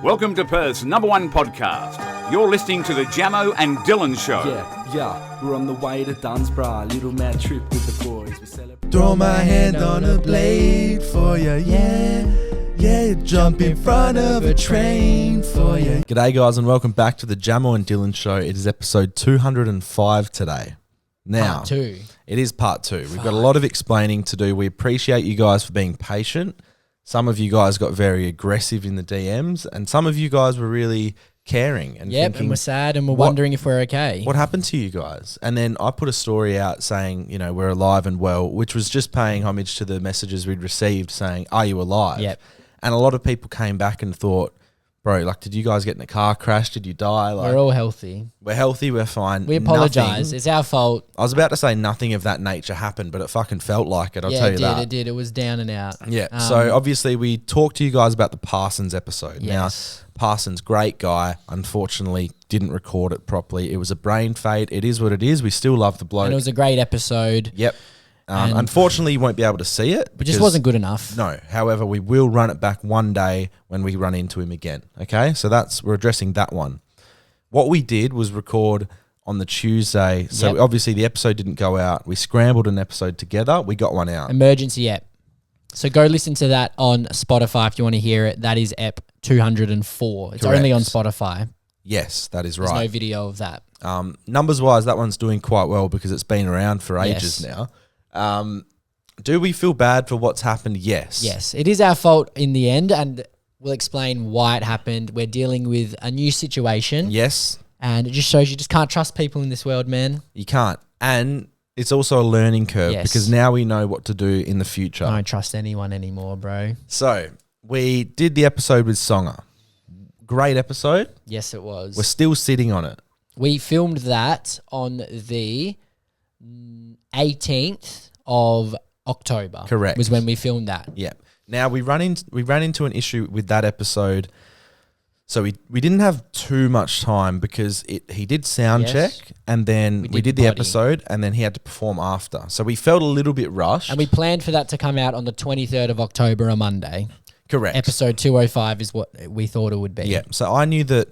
Welcome to Perth's #1 podcast. You're listening to the Jamo and Dylan Show. Yeah, we're on the way to Dunsborough, little mad trip with the boys. We celebrate. Throw my hand on a blade for ya, yeah, jump in front of a train for ya. G'day guys and welcome back to the Jamo and Dylan Show. It is episode 205 today. Now, part 2. It is part 2. We've got a lot of explaining to do. We appreciate you guys for being patient. Some of you guys got very aggressive in the DMs and some of you guys were really caring and thinking, and we're sad and we're wondering if we're okay. What happened to you guys? And then I put a story out saying, you know, we're alive and well, which was just paying homage to the messages we'd received saying, are you alive? Yep. And a lot of people came back and thought, bro, like, did you guys get in a car crash? Did you die? Like, we're all healthy. We're healthy. We're fine. We apologise. Nothing. It's our fault. I was about to say nothing of that nature happened, but it fucking felt like it. I'll tell you that. It did. It was down and out. Yeah. So obviously we talked to you guys about the Parsons episode. Yes. Now, Parsons, great guy. Unfortunately, didn't record it properly. It was a brain fade. It is what it is. We still love the bloke. And it was a great episode. Yep. Unfortunately, you won't be able to see it. It just wasn't good enough. No. However, we will run it back one day when we run into him again. Okay? So we're addressing that one. What we did was record on the Tuesday. So obviously the episode didn't go out. We scrambled an episode together. We got one out. Emergency ep. So go listen to that on Spotify if you want to hear it. That is ep 204. It's only on Spotify. Yes, that is right. There's no video of that. Numbers-wise, that one's doing quite well because it's been around for ages now. Do we feel bad for what's happened? Yes. Yes, it is our fault in the end, and we'll explain why it happened. We're dealing with a new situation. Yes. And it just shows you just can't trust people in this world, man. You can't. And it's also a learning curve because now we know what to do in the future. I don't trust anyone anymore, bro. So we did the episode with Songer. Great episode. Yes, it was. We're still sitting on it. We filmed that on the 18th of October. Correct. Was when we filmed that. Yeah. Now we ran into an issue with that episode. So we didn't have too much time because he did sound check and then we did the episode and then he had to perform after. So we felt a little bit rushed. And we planned for that to come out on the 23rd of October, a Monday. Correct. Episode 205 is what we thought it would be. Yeah. So I knew that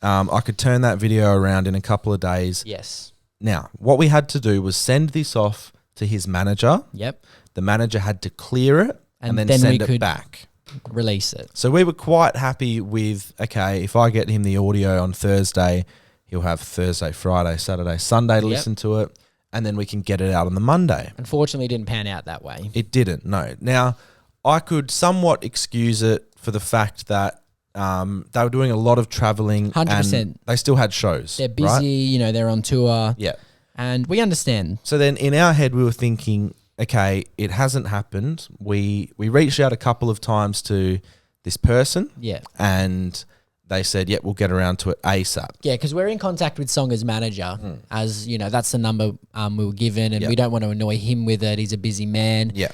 I could turn that video around in a couple of days. Yes. Now, what we had to do was send this off to his manager. Yep. The manager had to clear it and then send it back. Release it. So we were quite happy with, okay, if I get him the audio on Thursday, he'll have Thursday, Friday, Saturday, Sunday to listen to it, and then we can get it out on the Monday. Unfortunately, it didn't pan out that way. It didn't, no. Now, I could somewhat excuse it for the fact that they were doing a lot of traveling. 100%. And they still had shows. They're busy, right? They're on tour. Yeah. And we understand. So then in our head, we were thinking, okay, it hasn't happened. We reached out a couple of times to this person. Yeah. And they said, we'll get around to it ASAP. Yeah, because we're in contact with Songer's manager as, that's the number we were given and we don't want to annoy him with it. He's a busy man. Yeah.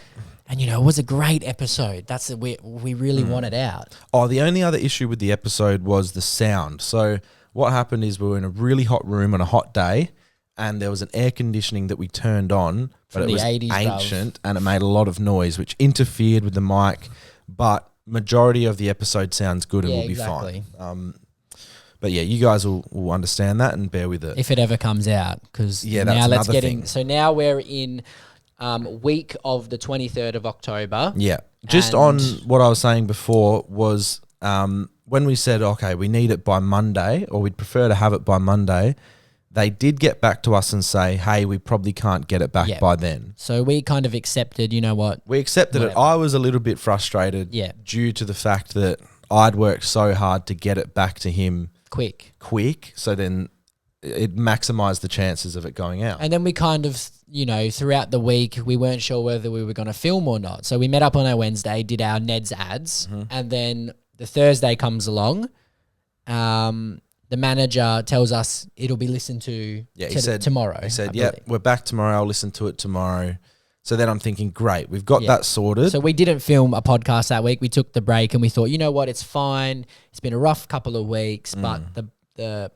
And, it was a great episode. We really want it out. Oh, the only other issue with the episode was the sound. So what happened is we were in a really hot room on a hot day and there was an air conditioning that we turned on, but it was 80s ancient and it made a lot of noise, which interfered with the mic. But majority of the episode sounds good and we'll be fine. But yeah, you guys will understand that and bear with it. If it ever comes out. Because now let's get in. So now we're in week of the 23rd of October. Yeah. Just on what I was saying before was when we said, okay, we need it by Monday or we'd prefer to have it by Monday, they did get back to us and say, hey, we probably can't get it back by then. So we kind of accepted, We accepted it. I was a little bit frustrated due to the fact that I'd worked so hard to get it back to him quick. So then it maximised the chances of it going out. And then we kind of, throughout the week, we weren't sure whether we were going to film or not. So we met up on our Wednesday, did our Ned's ads, and then the Thursday comes along. The manager tells us it'll be listened to tomorrow. He said, we're back tomorrow. I'll listen to it tomorrow. So then I'm thinking, great, we've got that sorted. So we didn't film a podcast that week. We took the break and we thought, you know what, it's fine. It's been a rough couple of weeks, but the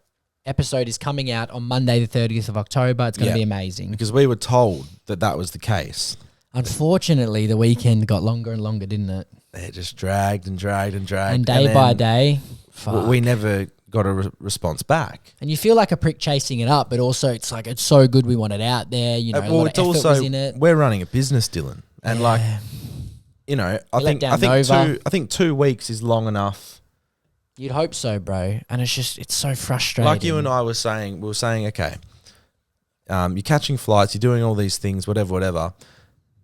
episode is coming out on Monday the 30th of October. It's going to be amazing. Because we were told that was the case. Unfortunately, the weekend got longer and longer, didn't it? It just dragged and dragged and dragged. And day by day. we never got a response back. And you feel like a prick chasing it up, but also it's like it's so good we want it out there. You know, a lot of effort was in it. We're running a business, Dylan, and like, you know, I think 2 weeks is long enough. You'd hope so, bro. And it's so frustrating. Like you and I were saying, okay, you're catching flights, you're doing all these things, whatever.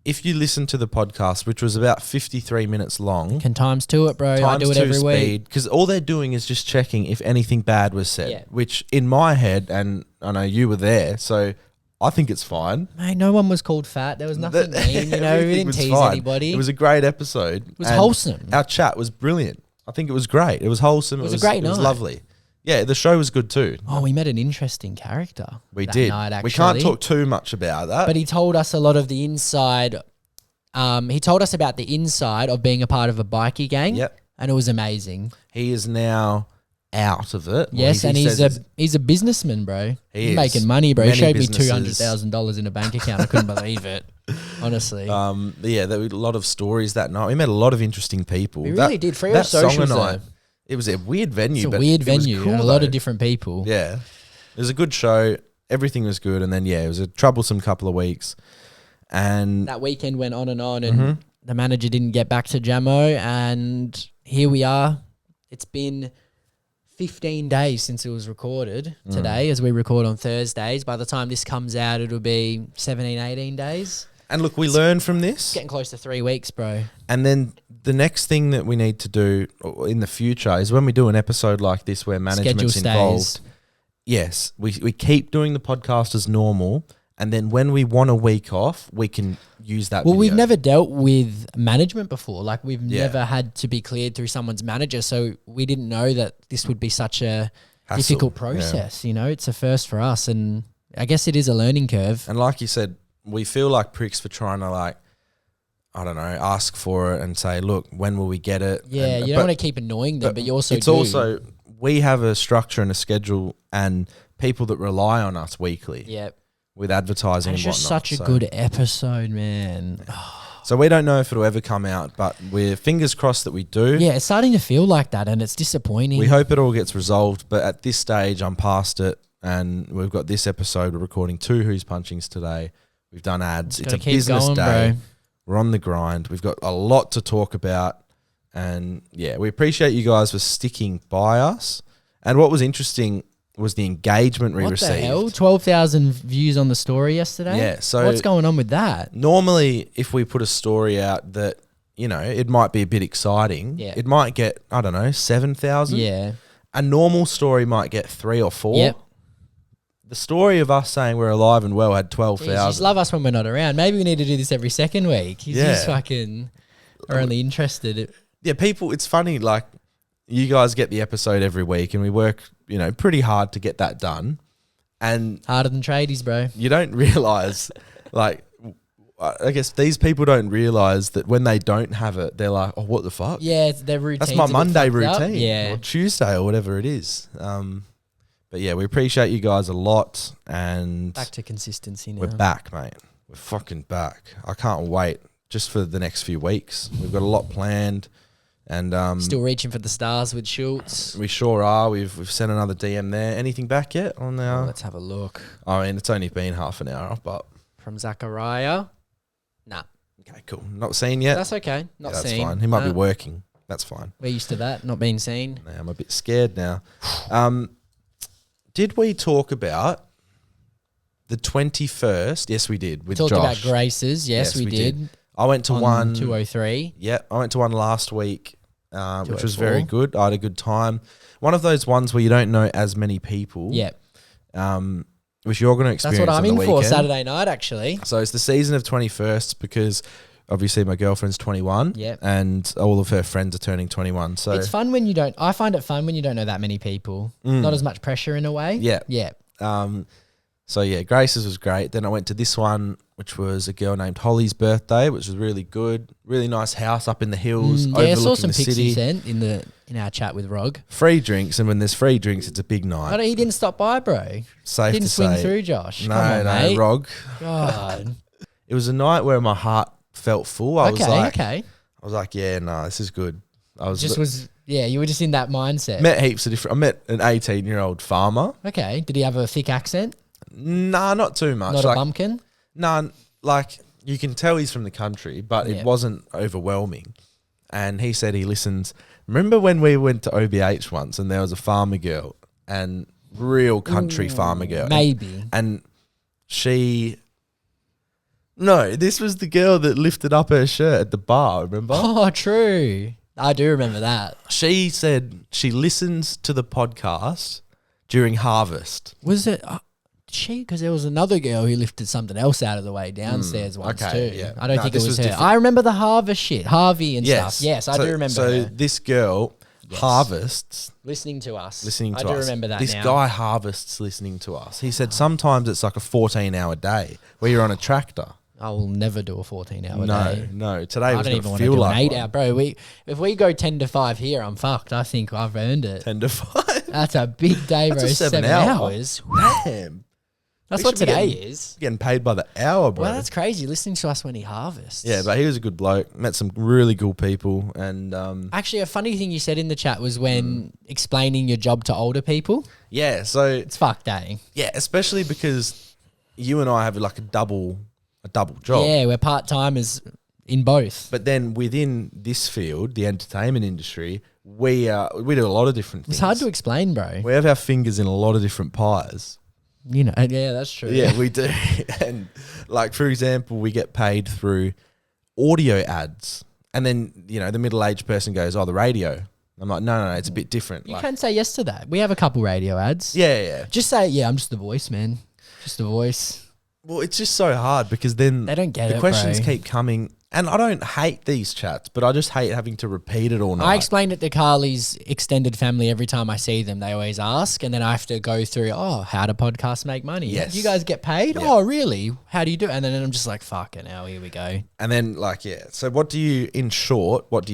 If you listen to the podcast, which was about 53 minutes long. Can times two it, bro. I do it every week. Because all they're doing is just checking if anything bad was said, which in my head, and I know you were there, so I think it's fine. Mate, no one was called fat. There was nothing mean, you know. We didn't tease anybody. It was a great episode. It was wholesome. Our chat was brilliant. I think it was great. It was wholesome. It was a great night. It was lovely. Yeah, the show was good too. Oh, we met an interesting character. We did. Night, actually. We can't talk too much about that. But he told us a lot of the inside. He told us about the inside of being a part of a bikie gang. Yep. And it was amazing. He is now out of it. Yes, and he's a businessman, bro. He's making money, bro. He showed me $200,000 in a bank account. I couldn't believe it, honestly. Yeah, there were a lot of stories that night. We met a lot of interesting people. We really did. Free socials night. It was a weird venue. It's a weird venue and a lot of different people. Yeah, it was a good show. Everything was good, and then it was a troublesome couple of weeks. And that weekend went on, and the manager didn't get back to Jamo, and here we are. It's been 15 days since it was recorded today, as we record on Thursdays. By the time this comes out, it'll be 17, 18 days. And look, we learned from this. Getting close to 3 weeks, bro. And then the next thing that we need to do in the future is when we do an episode like this where management's involved. Yes, we keep doing the podcast as normal. And then when we want a week off, we can use that video. We've never dealt with management before. Like, we've never had to be cleared through someone's manager. So we didn't know that this would be such a difficult process. You know, it's a first for us. And I guess it is a learning curve. And like you said, we feel like pricks for trying to, like, I don't know, ask for it and say, look, when will we get it? Yeah, you don't want to keep annoying them, but you also It's also, we have a structure and a schedule and people that rely on us weekly. Yep. With advertising and whatnot. It's just such a good episode, man. So we don't know if it'll ever come out, but we're fingers crossed that we do. Yeah, it's starting to feel like that, and it's disappointing. We hope it all gets resolved, but at this stage, I'm past it, and we've got this episode. We're recording 2 Who's Punchings today. We've done ads. It's a business day. Bro. We're on the grind. We've got a lot to talk about, and yeah, we appreciate you guys for sticking by us. And what was interesting was the engagement we received. What the hell? 12,000 views on the story yesterday? Yeah. So what's going on with that? Normally, if we put a story out that, you know, it might be a bit exciting, it might get, I don't know, 7,000. Yeah. A normal story might get 3 or 4. Yep. The story of us saying we're alive and well had 12,000. You just love us when we're not around. Maybe we need to do this every second week. You just fucking are only interested. Yeah, people, it's funny, like, you guys get the episode every week and we work, you know, pretty hard to get that done. And harder than tradies, bro. You don't realise, like, I guess these people don't realise that when they don't have it, they're like, oh, what the fuck? Yeah, it's their routine. That's my Monday routine. Yeah. Or Tuesday or whatever it is. But yeah, we appreciate you guys a lot. And back to consistency now. We're back, mate. We're fucking back. I can't wait just for the next few weeks. We've got a lot planned. And still reaching for the stars with Schultz. We sure are. We've sent another DM there. Anything back yet on our? Let's have a look. I mean, it's only been half an hour, but from Zachariah, nah. Okay, cool. Not seen yet. That's okay. Not seen. That's fine. He might be working. That's fine. We're used to that. Not being seen. Yeah, I'm a bit scared now. Did we talk about the 21st? Yes, we did. With Talked Josh. about Graces. Yes, we did. I went to one 203. Yeah, I went to one last week, which was very good. I had a good time. One of those ones where you don't know as many people. Yeah. Which you're going to experience. That's what I'm in for weekend. Saturday night, actually. So it's the season of 21st because obviously my girlfriend's 21. Yeah. And all of her friends are turning 21. So it's fun when you don't. I find it fun when you don't know that many people. Not as much pressure in a way. Yeah. Yeah. So yeah, Grace's was great. Then I went to this one, which was a girl named Holly's birthday, which was really good. Really nice house up in the hills. Yeah, I saw some pics you sent in our chat with Rog. Free drinks, and when there's free drinks, it's a big night. He didn't stop by, bro. Safe didn't to say. swing through, Josh. No, Come on, no, mate. Rog. God. It was a night where my heart felt full. I was like, okay. I was like, yeah, no, this is good. I was Yeah, you were just in that mindset. Met heaps of different. I met an 18-year-old farmer. Okay. Did he have a thick accent? Nah, not too much. Not a bumpkin? Nah, like you can tell he's from the country, but it wasn't overwhelming. And he said he listens. Remember when we went to OBH once and there was a farmer girl and real country farmer girl? Maybe. And she... No, this was the girl that lifted up her shirt at the bar, remember? Oh, true. I do remember that. She said she listens to the podcast during harvest. Was it... she? Because there was another girl who lifted something else out of the way downstairs once too. Yeah. I don't think it was her. different. I remember the harvest shit, Harvey and stuff. Yes, I do remember So her. this girl harvests Listening to us. I do remember that This now. guy harvests listening to us. He said sometimes it's like a 14-hour day where you're on a tractor. I will never do a 14-hour day. No. Today I was don't going even to want to feel do like an 8 one. hour. Bro, if we go 10 to 5 here, I'm fucked. I think I've earned it. 10 to 5. That's a big day, bro. That's a 7 7 hours. Damn. That's We what should be today getting- is. Getting paid by the hour, bro. Well, that's crazy. Listening to us when he harvests. Yeah, but he was a good bloke. Met some really cool people, and Actually, a funny thing you said in the chat was when explaining your job to older people. yeah. So It's fucked, eh? yeah, especially because you and I have like a double job. Yeah, we're part-timers in both. But then within this field, the entertainment industry, we do a lot of different things. It's hard to explain, bro. We have our fingers in a lot of different pies. You know, yeah, that's true. Yeah, we do. And like, for example, we get paid through audio ads. And then, the middle-aged person goes, oh, the radio. I'm like, no, it's a bit different. You Like, can say yes to that. We have a couple radio ads. yeah. Just say, yeah, I'm just the voice, man. Just the voice. Well, it's just so hard because then They don't get the it, questions bro. keep coming. And I don't hate these chats, but I just hate having to repeat it all night. I explain it to Carly's extended family every time I see them. They always ask, and then I have to go through, how do podcasts make money? Yes. You guys get paid? Yeah. Oh, really? How do you do it? And then I'm just like, fucking hell, here we go. And then, like, yeah. So what do you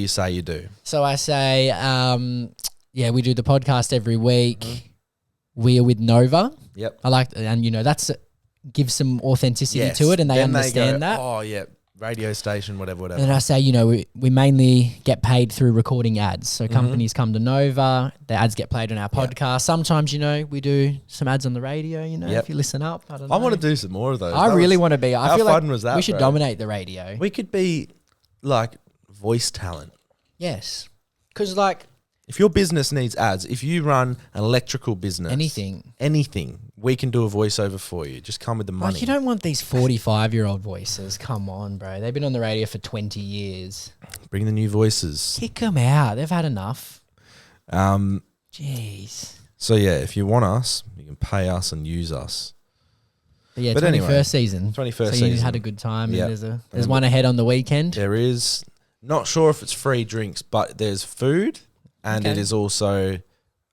say you do? So I say, we do the podcast every week. We are with Nova. Yep. I like, and that's gives some authenticity Yes. to it, and they Then understand go, that. Oh, yeah. Radio station, whatever. And then I say, we mainly get paid through recording ads. So companies come to Nova, the ads get played on our podcast. Sometimes, we do some ads on the radio, if you listen up. I don't know. I want to do some more of those. I really want to be. I how feel fun like was that, we should bro? dominate the radio. We could be, like, voice talent. Yes. Because, like, If your business needs ads, if you run an electrical business, anything, we can do a voiceover for you. Just come with the money. like, you don't want these 45-year-old voices. Come on, bro. They've been on the radio for 20 years. Bring the new voices. Kick them out. They've had enough. Um, Jeez. So yeah, if you want us, you can pay us and use us. But yeah, But 21st anyway, season. 21st so you season. had a good time. Yep. And there's one ahead on the weekend. There is, not sure if it's free drinks, but there's food, and Okay. it is also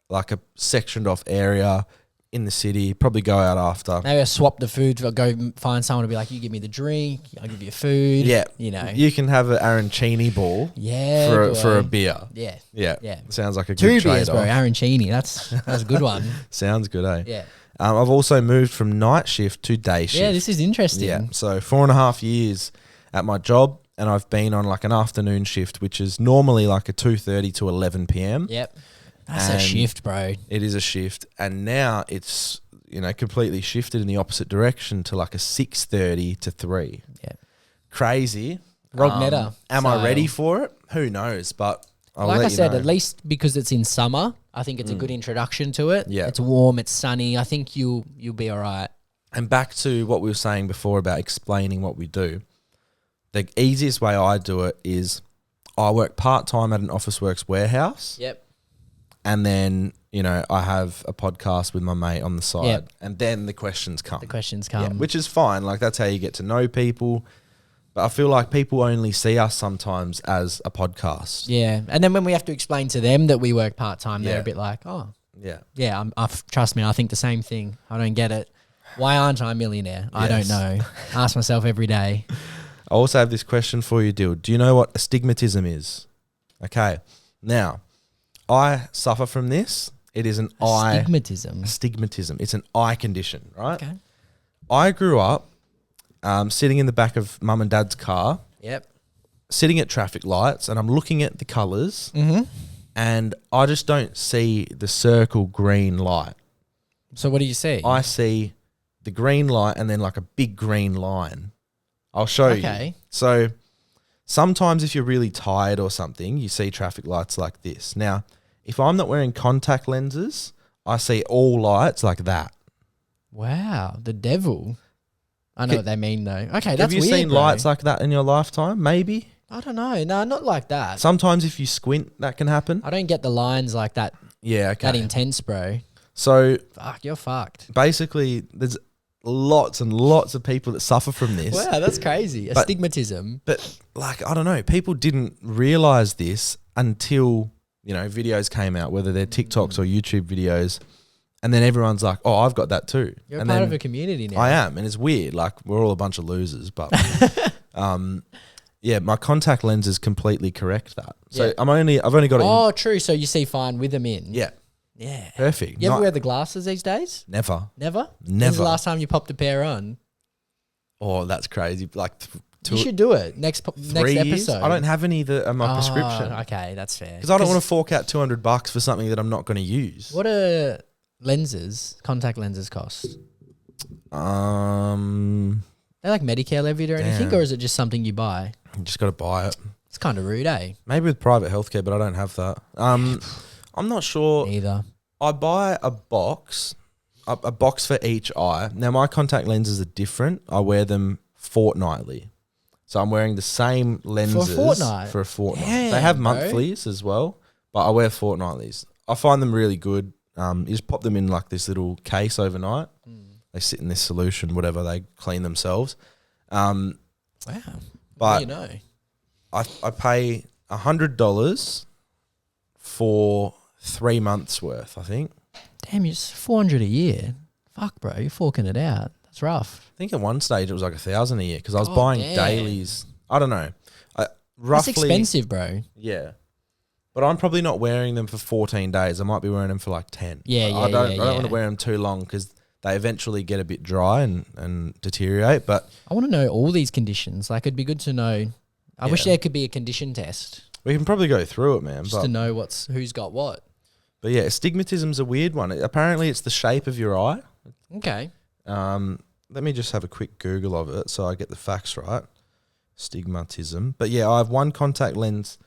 like a sectioned off area in the city. Probably go out after. Maybe I swap the food. Go find someone to be like, you give me the drink, I'll give you food. Yeah, You you can have an arancini ball. Yeah, for a boy. beer. Yeah. Yeah, sounds like a Two good beers, bro. trade-off. Arancini. That's a good one. Sounds good, eh? Yeah. I've also moved from night shift to day shift. Yeah, this is interesting. Yeah, so 4.5 years at my job, and I've been on like an afternoon shift, which is normally like a 2:30 to 11 p.m. Yep. That's And a shift, bro. It is a shift, and now it's completely shifted in the opposite direction to like a 6:30 to 3. Yeah. Crazy. Rogue meta Am I style. ready for it? Who knows? But I'll Like let I you said, know. at least because it's in summer, I think it's a good introduction to it. Yeah. It's warm, it's sunny. I think you'll be all right. And back to what we were saying before about explaining what we do. The easiest way I do it is I work part-time at an Officeworks warehouse. Yep. And then, I have a podcast with my mate on the side. Yep. And then the questions come. The questions Yeah, come. which is fine. Like, that's how you get to know people. But I feel like people only see us sometimes as a podcast. Yeah. And then when we have to explain to them that we work part-time, they're Yeah. a bit like, oh, Yeah. yeah, trust me, I think the same thing. I don't get it. Why aren't I a millionaire? I don't Yes. know. Ask myself every day. I also have this question for you, Dill. Do you know what astigmatism is? Okay. Now, I suffer from this. It is an Astigmatism. astigmatism. It's an eye condition, right? Okay. I grew up sitting in the back of mum and dad's car, Yep. sitting at traffic lights, and I'm looking at the colours, Mm-hmm. and I just don't see the circle green light. So what do you see? I see the green light and then like a big green line. I'll show you. Okay. So sometimes if you're really tired or something, you see traffic lights like this. Now, if I'm not wearing contact lenses, I see all lights like that. Wow, the devil. I know what they mean though. Okay, that's Have you weird, seen bro. lights like that in your lifetime? Maybe. I don't know. No, not like that. Sometimes if you squint, that can happen. I don't get the lines like that. Yeah, okay. That intense, bro. So Fuck, you're fucked. basically, there's lots and lots of people that suffer from this. Wow, that's crazy. But- Astigmatism. But like, I don't know, people didn't realize this until, videos came out, whether they're TikToks or YouTube videos. And then everyone's like, oh, I've got that too. You're and part then of a community now. I am. And it's weird. Like, we're all a bunch of losers. But yeah, my contact lenses completely correct that. So Yeah. I've only got it Oh, true. So you see fine with them in. Yeah. Yeah. Perfect. You ever Not- wear the glasses these days? Never. Never? When's Never. the last time you popped a pair on? Oh, that's crazy. Like, You should do it. Next 3 years? episode. I don't have any that are my Oh, prescription. Okay, that's fair. Because I don't want to fork out $200 for something that I'm not going to use. What are contact lenses cost? They like Medicare levied or anything, Damn. or is it just something you buy? You just got to buy it. It's kind of rude, eh? Maybe with private healthcare, but I don't have that. I'm not sure. Neither. I buy a box for each eye. Now, my contact lenses are different. I wear them fortnightly. So I'm wearing the same lenses for a fortnight. Damn, They have bro. monthlies as well, but I wear fortnightlies. I find them really good. You just pop them in like this little case overnight. They sit in this solution, whatever, they clean themselves. Wow. But you know. I pay $100 for 3 months worth, I think. Damn, it's $400 a year. Fuck, bro, you're forking it out. That's rough. I think at one stage it was like $1,000 a year because I was God buying damn. dailies. I don't know. That's Roughly, expensive, bro. Yeah. But I'm probably not wearing them for 14 days. I might be wearing them for like 10. Yeah, I don't yeah. want to wear them too long because they eventually get a bit dry and deteriorate. But I want to know all these conditions. Like, it'd be good to know. I wish Yeah. there could be a condition test we can probably go through it, man. just to know who's got what. But yeah, astigmatism's a weird one. Apparently it's the shape of your eye. Okay. Let me just have a quick Google of it so I get the facts right. Stigmatism. But yeah, I have one contact lens.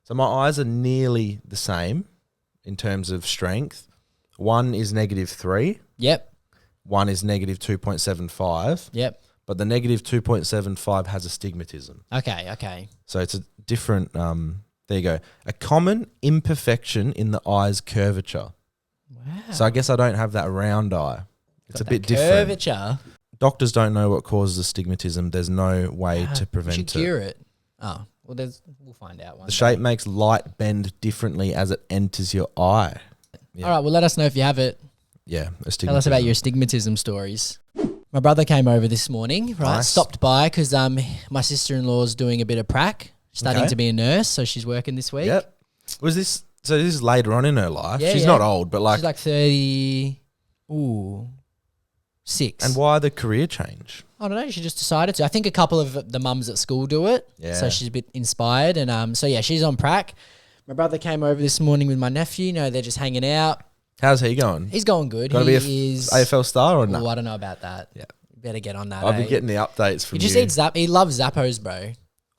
So my eyes are nearly the same in terms of strength. One is -3. Yep. One is -2.75. Yep. But the -2.75 has astigmatism. Okay. So it's a different, there you go. A common imperfection in the eye's curvature. Wow. So I guess I don't have that round eye. It's a bit different. Curvature. Doctors don't know what causes astigmatism. There's no way to You prevent should it. cure it. Oh, well, we'll find out one The day. shape makes light bend differently as it enters your eye. Yeah. All right, well, let us know if you have it. Yeah, astigmatism. Tell us about your astigmatism stories. My brother came over this morning, right? Nice. Stopped by because my sister-in-law's doing a bit of prac, studying Okay. to be a nurse, so she's working this week. Yep. So this is later on in her life. Yeah, She's yeah. not old, but She's like 30, 6. and why the career change? I don't know. She just decided to. I think a couple of the mums at school do it. Yeah. So she's a bit inspired. And so, yeah, she's on prac. My brother came over this morning with my nephew. You know, they're just hanging out. How's he going? He's going good. Gonna He be is AFL star or Oh, not? I don't know about that. Yeah. Better get on that. I've been eh? getting the updates from He just you. eats He loves Zappos, bro.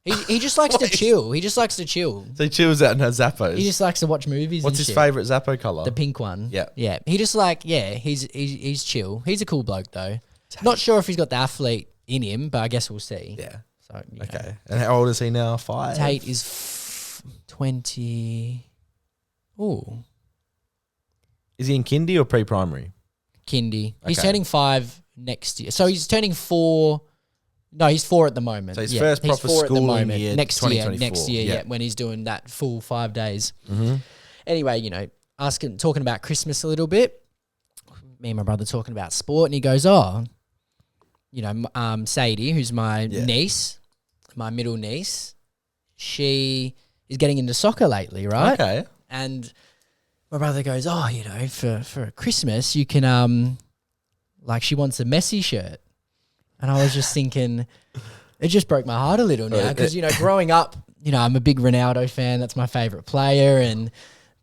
He just likes to chill. He just likes to chill. So he chills out in her Zappos. He just likes to watch movies. What's and his shit. favourite Zappo colour? The pink one. Yeah. Yeah. He just he's chill. He's a cool bloke though. Not sure if he's got the athlete in him, but I guess we'll see. Yeah. So you know. Okay. And how old is he now? 5? Tate is 20. Ooh, Is he in kindy or pre-primary? kindy. He's Okay. turning 5 next year. So he's turning 4. No, he's 4 at the moment. So his Yeah, first he's proper 4 at the schooling moment. year, Next year, 2024. yeah, when he's doing that full 5 days. Mm-hmm. Anyway, you know, talking about Christmas a little bit. Me and my brother talking about sport, and he goes, "Oh, you know, Sadie, who's my niece, my middle niece, she is getting into soccer lately, right? Okay. And my brother goes, "Oh, you know, for Christmas, you can like she wants a Messi shirt." And I was just thinking, it just broke my heart a little now because, you know, growing up, you know, I'm a big Ronaldo fan. That's my favorite player. And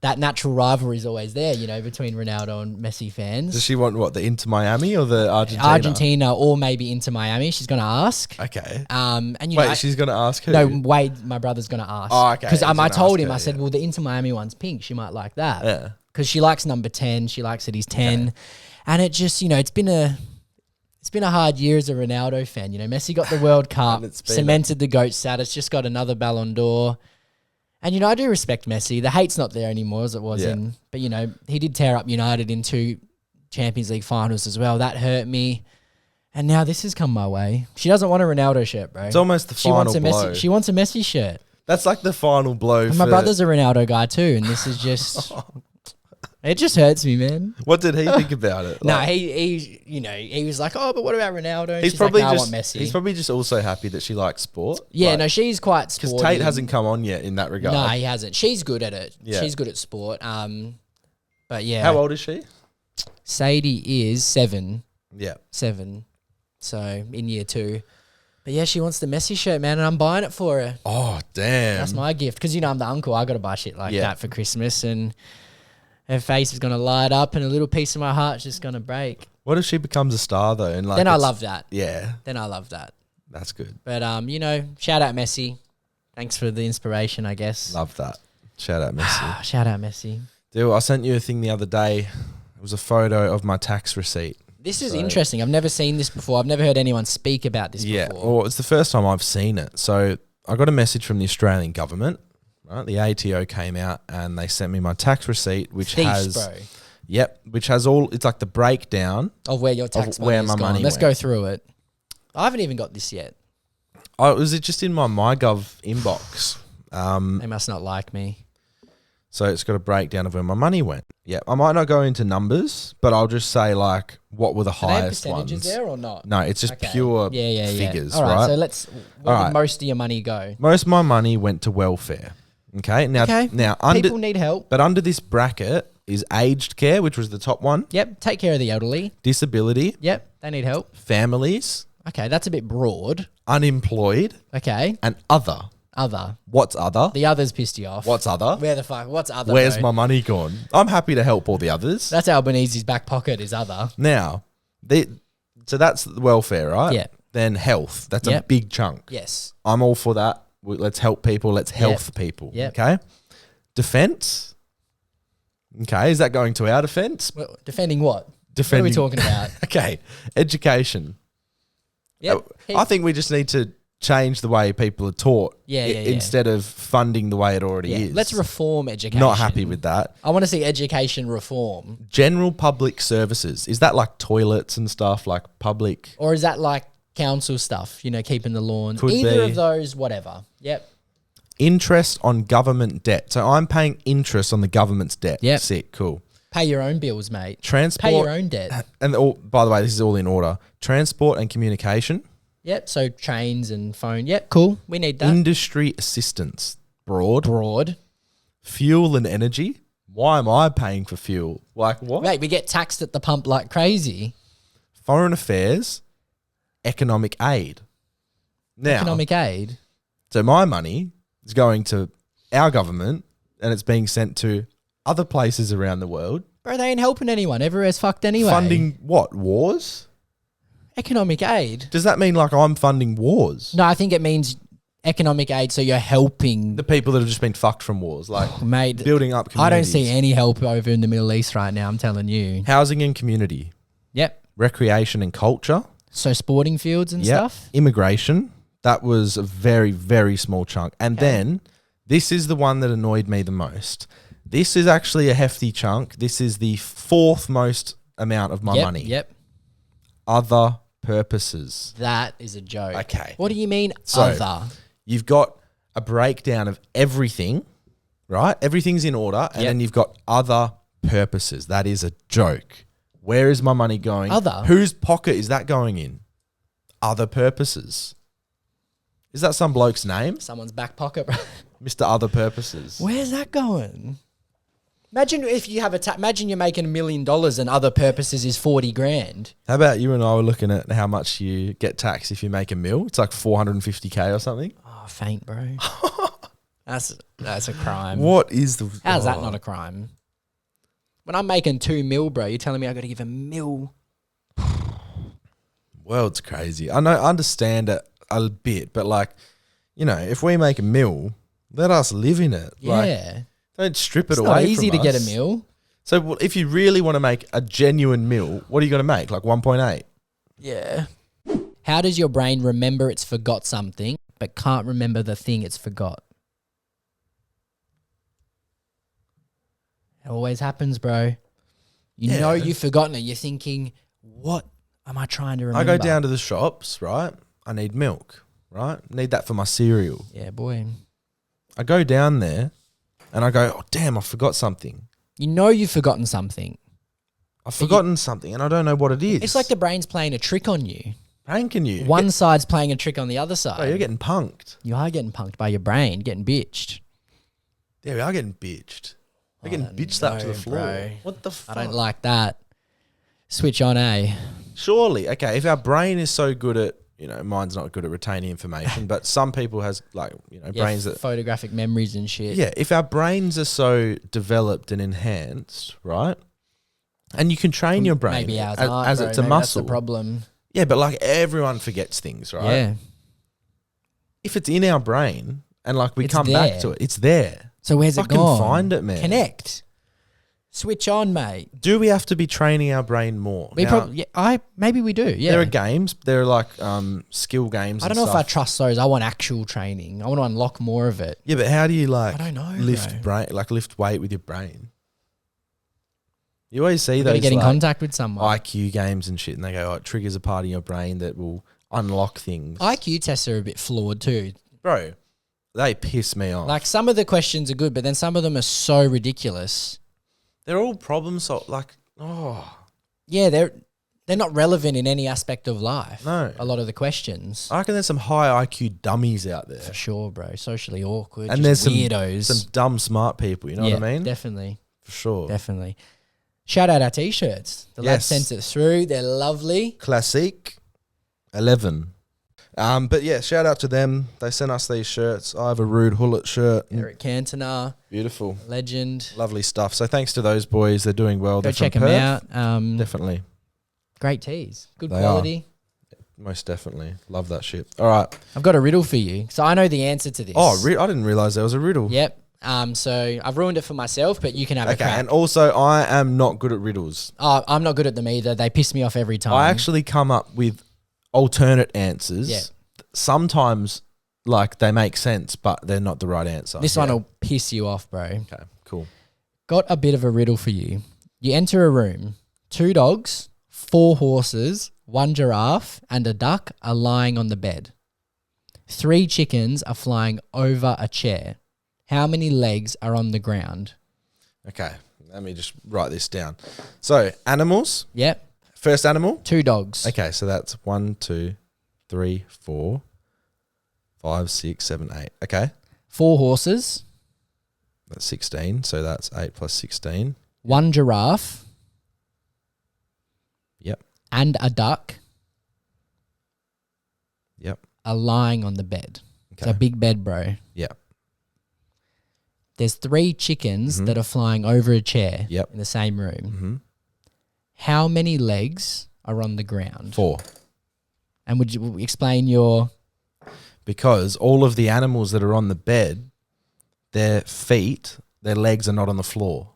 that natural rivalry is always there, you know, between Ronaldo and Messi fans. Does she want what, the Inter Miami or the Argentina? Argentina or maybe Inter Miami. She's going to ask. Okay. And you Wait, know, she's going to ask who? no, Wade, my brother's going to ask. Oh, okay. Because He's I gonna told ask him, her, I said, yeah. well, the Inter Miami one's pink. She might like that. Yeah. Because she likes number 10. She likes that he's 10. And it just, you know, it's been a hard year as a Ronaldo fan. You know, Messi got the World Cup, cemented the GOAT status, just got another Ballon d'Or. And, you know, I do respect Messi. The hate's not there anymore as it was but, you know, he did tear up United in 2 Champions League finals as well. That hurt me. And now this has come my way. She doesn't want a Ronaldo shirt, bro. It's almost the final blow. She wants a Messi shirt. That's like the final blow. And my brother's a Ronaldo guy too, and this is just... It just hurts me, man. What did he think about it? No, he you know, he was like, oh, but what about Ronaldo? And He's she's probably like, no, just I want Messi. he's probably just also happy that she likes sport. Yeah, like, no, she's quite sporty. because Tate hasn't come on yet in that regard. No, he hasn't. She's good at it. Yeah. She's good at sport. But yeah. How old is she? Sadie is 7. Yeah. 7. So in year 2. But yeah, she wants the Messi shirt, man, and I'm buying it for her. Oh, damn. That's my gift. Because, you know, I'm the uncle. I got to buy shit like Yeah. that for Christmas. And her face is going to light up and a little piece of my heart's just going to break. What if she becomes a star though? And like, Then I love that. Yeah, Then I love that. that's good. But, you know, shout out Messi. Thanks for the inspiration, I guess. Love that. Shout out Messi. Shout out Messi. Dude, I sent you a thing the other day. It was a photo of my tax receipt. This is interesting. I've never seen this before. I've never heard anyone speak about this Yeah, before. well, it's the first time I've seen it. So I got a message from the Australian government. Right, the ATO came out and they sent me my tax receipt, which Thieves, bro. which has all. It's like the breakdown Of where your tax money where is my gone. money Let's went. go through it. I haven't even got this yet. Oh, was it just in my MyGov inbox? They must not like me. So it's got a breakdown of where my money went. Yeah, I might not go into numbers, but I'll just say like what were the Do they have highest percentages ones. there or not? No, it's just Okay. pure Yeah. figures, All right, right? so let's... Where All did right. most of your money go? Most of my money went to welfare. Okay, now under People need help. but under this bracket is aged care, which was the top one. Yep, take care of the elderly. Disability, Yep, they need help. families, Okay, that's a bit broad. unemployed, Okay, and other. other. What's other? The others pissed you off. What's other? Where the fuck? What's other? Where's bro? my money gone? I'm happy to help all the others. That's Albanese's back pocket is other. Now, so that's the welfare, right? Yeah. Then health. That's a Yep. big chunk. Yes. I'm all for that. Let's help people. Let's health people. Yep. Okay. Defense. Okay. Is that going to our defense? Well, defending what? Defending. What are we talking about? Okay. Education. Yep. I think we just need to change the way people are taught. Yeah. Instead of funding the way it already Yeah. is. Let's reform education. Not happy with that. I want to see education reform. General public services. Is that like toilets and stuff, like public? Or is that like council stuff, you know, keeping the lawn? Could Either be. of those, whatever. Yep. Interest on government debt. So I'm paying interest on the government's debt. Yep. Sick. Cool. Pay your own bills, mate. Transport. Pay your own debt. And by the way, this is all in order. Transport and communication. Yep. So trains and phone. Yep. Cool. We need that. Industry assistance. Broad. Fuel and energy. Why am I paying for fuel? Like what? Mate, we get taxed at the pump like crazy. Foreign affairs. Economic aid. Now, Economic aid. so my money is going to our government and it's being sent to other places around the world. Bro, they ain't helping anyone. Everywhere's fucked anyway. Funding what? Wars? Economic aid. Does that mean like I'm funding wars? No, I think it means economic aid, so you're helping. The people that have just been fucked from wars, like Mate, building up I don't communities. see any help over in the Middle East right now, I'm telling you. Housing and community. Yep. Recreation and culture. So sporting fields and Yep. stuff. Immigration. That was a very, very small chunk. And then this is the one that annoyed me the most. This is actually a hefty chunk. This is the 4th most amount of my money. Yep. Other purposes. That is a joke. Okay. What do you mean So- other? You've got a breakdown of everything, right? Everything's in order. And Yep. then you've got other purposes. That is a joke. Where is my money going? Other? Whose pocket is that going in? Other purposes. Is that some bloke's name? Someone's back pocket, bro. Mr. Other Purposes. Where's that going? Imagine if you have imagine you're making $1 million and other purposes is 40 grand. How about you and I were looking at how much you get taxed if you make a mil? It's like 450K or something. Oh, faint, bro. That's a crime. What is the... How's that not a crime? When I'm making $2 million, bro, you're telling me I got to give $1 million? World's crazy. I know, I understand it a bit, but like, you know, if we make $1 million, let us live in it. Yeah. Like, don't strip it It's away not from easy to us. get $1 million. So well, if you really want to make a genuine meal, what are you going to make? Like 1.8? Yeah. How does your brain remember it's forgot something but can't remember the thing it's forgot? It always happens, bro. You know you've forgotten it. You're thinking, what am I trying to remember? I go down to the shops, right? I need milk, right? Need that for my cereal. Yeah, boy. I go down there and I go, oh, damn, I forgot something. You know you've forgotten something. I've forgotten something and I don't know what it is. It's like the brain's playing a trick on you. Pranking you. One side's playing a trick on the other side. Oh, you're getting punked. You are getting punked by your brain, getting bitched. Yeah, we are getting bitched. We're getting bitch slapped to the floor. bro. What the fuck? I don't like that. Switch on, eh? Surely, okay, if our brain is so good at, you know, mine's not good at retaining information, but some people has like, you know, brains that... photographic memories and shit. Yeah, if our brains are so developed and enhanced, right? And you can train your brain Maybe ours as, aren't, as bro. it's a Maybe muscle. That's the problem. Yeah, but like everyone forgets things, right? Yeah. If it's in our brain and like we It's come there. back to it, it's there. So where's Fucking it gone? find it, man. Connect. Switch on, mate. Do we have to be training our brain more? Now, Maybe we do. Yeah. there are games. There are like skill games. I don't and know if I stuff. trust those. I want actual training. I want to unlock more of it. Yeah, but how do you like? I don't know, Lift bro. lift weight with your brain. You always see You got to those get in like, contact with someone. IQ games and shit, and they go, "Oh, it triggers a part of your brain that will unlock things." IQ tests are a bit flawed too. Bro, they piss me off. Like some of the questions are good, but then some of them are so ridiculous. They're all problem solved. Like, oh Yeah, they're not relevant in any aspect of life. No. A lot of the questions. I reckon there's some high IQ dummies out there, For sure, bro. Socially awkward. and just there's weirdos. some dumb smart people. You know what I mean? Definitely. For sure. Definitely. Shout out our t-shirts. The lads Yes. sent it through. They're lovely. Classic 11. But yeah, shout out to them. They sent us these shirts. I have a Rude Hullet shirt. Eric Cantona, Beautiful. legend. Lovely stuff. So thanks to those boys. They're doing well. Go They're check from them Perth. out. Definitely. Great tees. Good They quality. Most definitely. Love that shit. All right. I've got a riddle for you. So I know the answer to this. Oh, I didn't realize there was a riddle. Yep. So I've ruined it for myself, but you can have a Okay, crack. and also I am not good at riddles. Oh, I'm not good at them either. They piss me off every time. I actually come up with alternate answers. Yeah. Sometimes, like, they make sense, but they're not the right answer. This one will piss you off, bro. Okay, cool. Got a bit of a riddle for you. You enter a room. 2 dogs, 4 horses, 1 giraffe, and a duck are lying on the bed. 3 chickens are flying over a chair. How many legs are on the ground? Okay, let me just write this down. So, animals. Yep. First animal. 2 dogs. Okay, so that's 1, 2, 3, 4, 5, 6, 7, 8. Okay, 4 horses, that's 16. So that's 8 plus 16. 1 giraffe, Yep, and a duck yep, are lying on the bed. It's okay, a big bed, bro. yep, There's 3 chickens Mhm. that are flying over a chair Yep. in the same room. mm-hmm. How many legs are on the ground? 4. And would you explain your... Because all of the animals that are on the bed, their feet, their legs are not on the floor.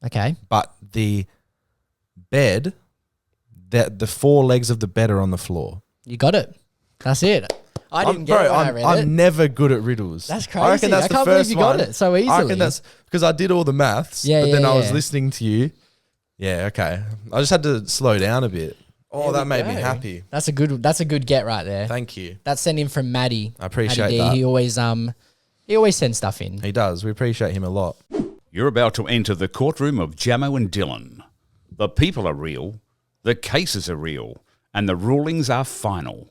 Okay. But the bed, the 4 legs of the bed are on the floor. You got it. That's it. I didn't get it when I read I'm it. never good at riddles. That's I reckon crazy. that's I the can't believe first you got one. it so I easily. reckon that's because I did all the maths, Yeah, but then yeah, I was yeah. listening to you. Yeah, okay. I just had to slow down a bit. Oh, There that we made me go. happy. That's a good get right there. Thank you. That's sent in from Maddie. I appreciate Maddie D. that. He always sends stuff in. He does. We appreciate him a lot. You're about to enter the courtroom of Jamo and Dylan. The people are real, the cases are real, and the rulings are final.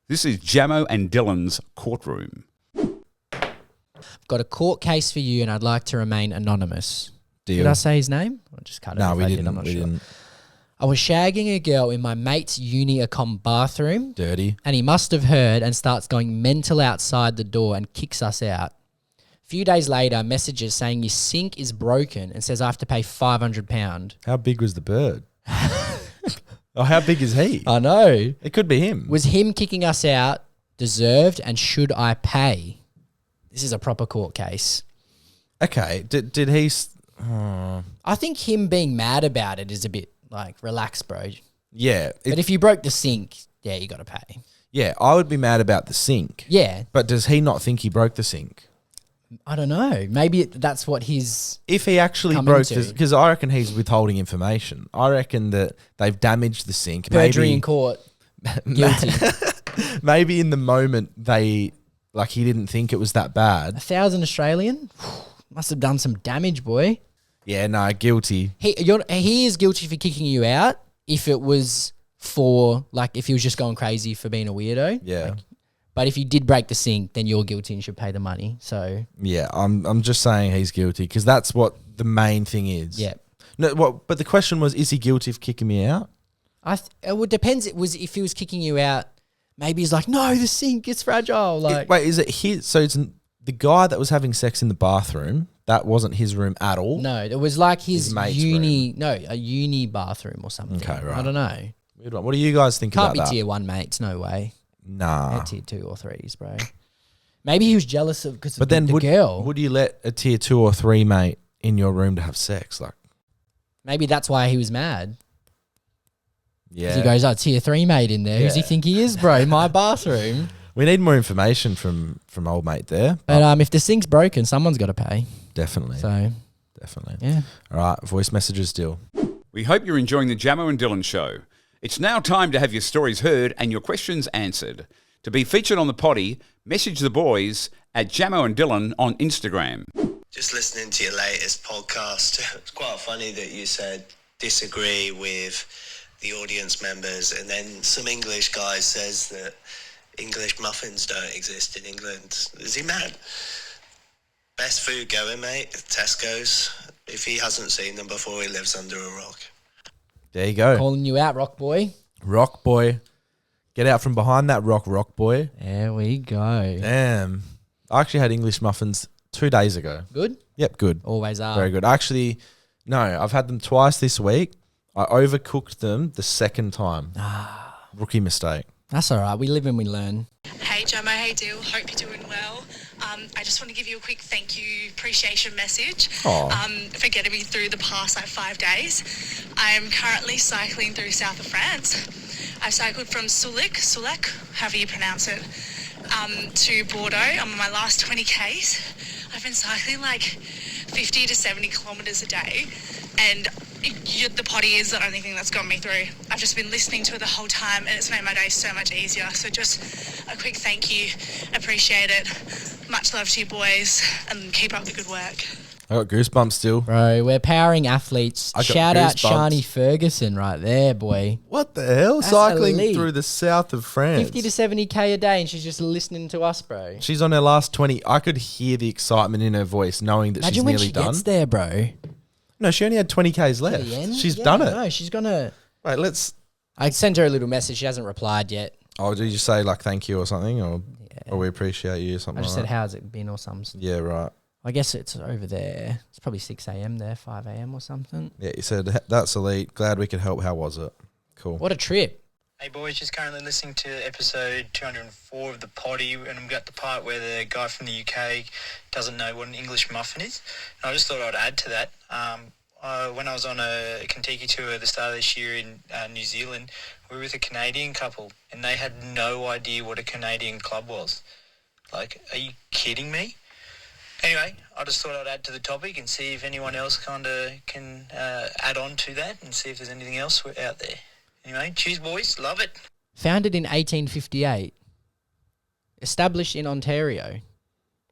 This is Jamo and Dylan's courtroom. I've got a court case for you, and I'd like to remain anonymous. Deal. Did I say his name? I just cut it. No, if we I didn't. I'm not we sure. didn't. I was shagging a girl in my mate's uni-accom bathroom, Dirty. and he must have heard and starts going mental outside the door and kicks us out. A few days later, messages saying his sink is broken and says I have to pay £500. How big was the bird? Oh, how big is he? I know. It could be him. Was him kicking us out deserved, and should I pay? This is a proper court case. Okay. Did he... I think him being mad about it is a bit like, relax, bro. Yeah. But if you broke the sink, yeah, you got to pay. Yeah, I would be mad about the sink. Yeah. But does he not think he broke the sink? I don't know. Maybe that's what his... If he actually Come broke into. this, because I reckon he's withholding information. I reckon that they've damaged the sink. Perjury in court. Guilty. Maybe in the moment he didn't think it was that bad. 1,000 Australian? Must have done some damage, boy. Yeah, no, guilty. He is guilty for kicking you out if it was for, like, if he was just going crazy for being a weirdo. Yeah. But if you did break the sink, then you're guilty and should pay the money. So Yeah, I'm just saying he's guilty because that's what the main thing is. yeah, No, but the question was, is he guilty of kicking me out? it would depends. It was if he was kicking you out. Maybe he's like, no, the sink is fragile. Like, Wait, is it his? So it's the guy that was having sex in the bathroom. That wasn't his room at all. no, it was like his mate's uni, no, a uni bathroom or something. Okay, right. I don't know. Weird one. What do you guys think Can't about be that? tier 1 mates. No way. Nah. They're tier 2 or 3s, bro. Maybe he was jealous of because of But then the girl. would you let a tier 2 or 3 mate in your room to have sex? Like, Maybe that's why he was mad. yeah. He goes, oh, tier 3 mate in there. Who's he Yeah. think he is, bro? My bathroom. We need more information from old mate there. But if the sink's broken, someone's got to pay. Definitely. So, Definitely. yeah. All right. Voice messages still. We hope you're enjoying the Jamo and Dylan show. It's now time to have your stories heard and your questions answered. To be featured on the potty, message the boys at Jamo and Dylan on Instagram. Just listening to your latest podcast, it's quite funny that you said disagree with the audience members, and then some English guy says that English muffins don't exist in England. Is he mad? Best food going, mate. Tesco's. If he hasn't seen them before, he lives under a rock. There you go. Calling you out, rock boy. Rock boy. Get out from behind that rock boy. There we go. Damn. I actually had English muffins 2 days ago. Good? Yep, good. Always are. Very good. Actually, no, I've had them twice this week. I overcooked them the second time. Rookie mistake. That's all right. We live and we learn. Hey Jamo, hey Dill, hope you're doing well. I just want to give you a quick thank you appreciation message for getting me through the past 5 days. I am currently cycling through south of France. I cycled from Sulek, however you pronounce it, to Bordeaux. I'm on my last 20 Ks. I've been cycling like 50 to 70 kilometres a day, and the potty is the only thing that's got me through. I've just been listening to it the whole time, and it's made my day so much easier. So just a quick thank you. Appreciate it. Much love to you boys, and keep up the good work. I got goosebumps still. Bro, we're powering athletes. I got Shout out goosebumps. Shani Ferguson right there, boy. What the hell? That's Cycling elite. through the south of France. 50 to 70K a day, and she's just listening to us, bro. She's on her last 20. I could hear the excitement in her voice knowing that Imagine she's when nearly she done. gets there, bro. No, she only had 20 Ks left. The end? She's Yeah, done it. No, she's gonna. Wait, let's... I sent her a little message. She hasn't replied yet. Oh, did you say like thank you or something? Or we appreciate you or I something just like said, that? how's it been or something. Yeah, right. I guess it's over there. It's probably 6 a.m. there, 5 a.m. or something. Yeah, you said, that's elite. Glad we could help. How was it? Cool. What a trip. Hey boys, just currently listening to episode 204 of The Potty, and I'm at the part where the guy from the UK doesn't know what an English muffin is. And I just thought I'd add to that. When I was on a Kentucky tour at the start of this year in New Zealand, we were with a Canadian couple, and they had no idea what a Canadian club was. Like, are you kidding me? Anyway, I just thought I'd add to the topic and see if anyone else kind of can add on to that and see if there's anything else out there. Anyway, cheers boys, love it. Founded in 1858. Established in Ontario.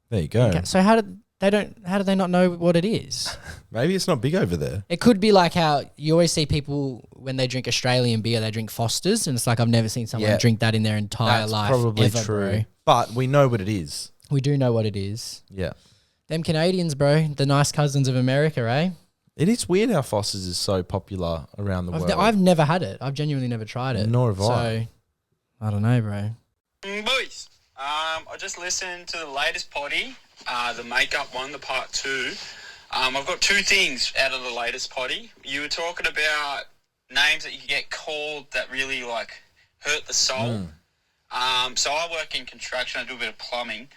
There you go. Okay, so how do they not know what it is? Maybe it's not big over there. It could be like how you always see people when they drink Australian beer, they drink Foster's, and it's like I've never seen someone Yeah. drink that in their entire That's life. probably ever, true. bro. But we know what it is. We do know what it is. Yeah. Them Canadians, bro, the nice cousins of America, eh? It is weird how Foster's is so popular around the world. I've never had it. I've genuinely never tried it. Nor have I. So, I don't know, bro. Boys, I just listened to the latest potty, the makeup one, the part 2. I've got 2 things out of the latest potty. You were talking about names that you get called that really, like, hurt the soul. So I work in construction. I do a bit of plumbing.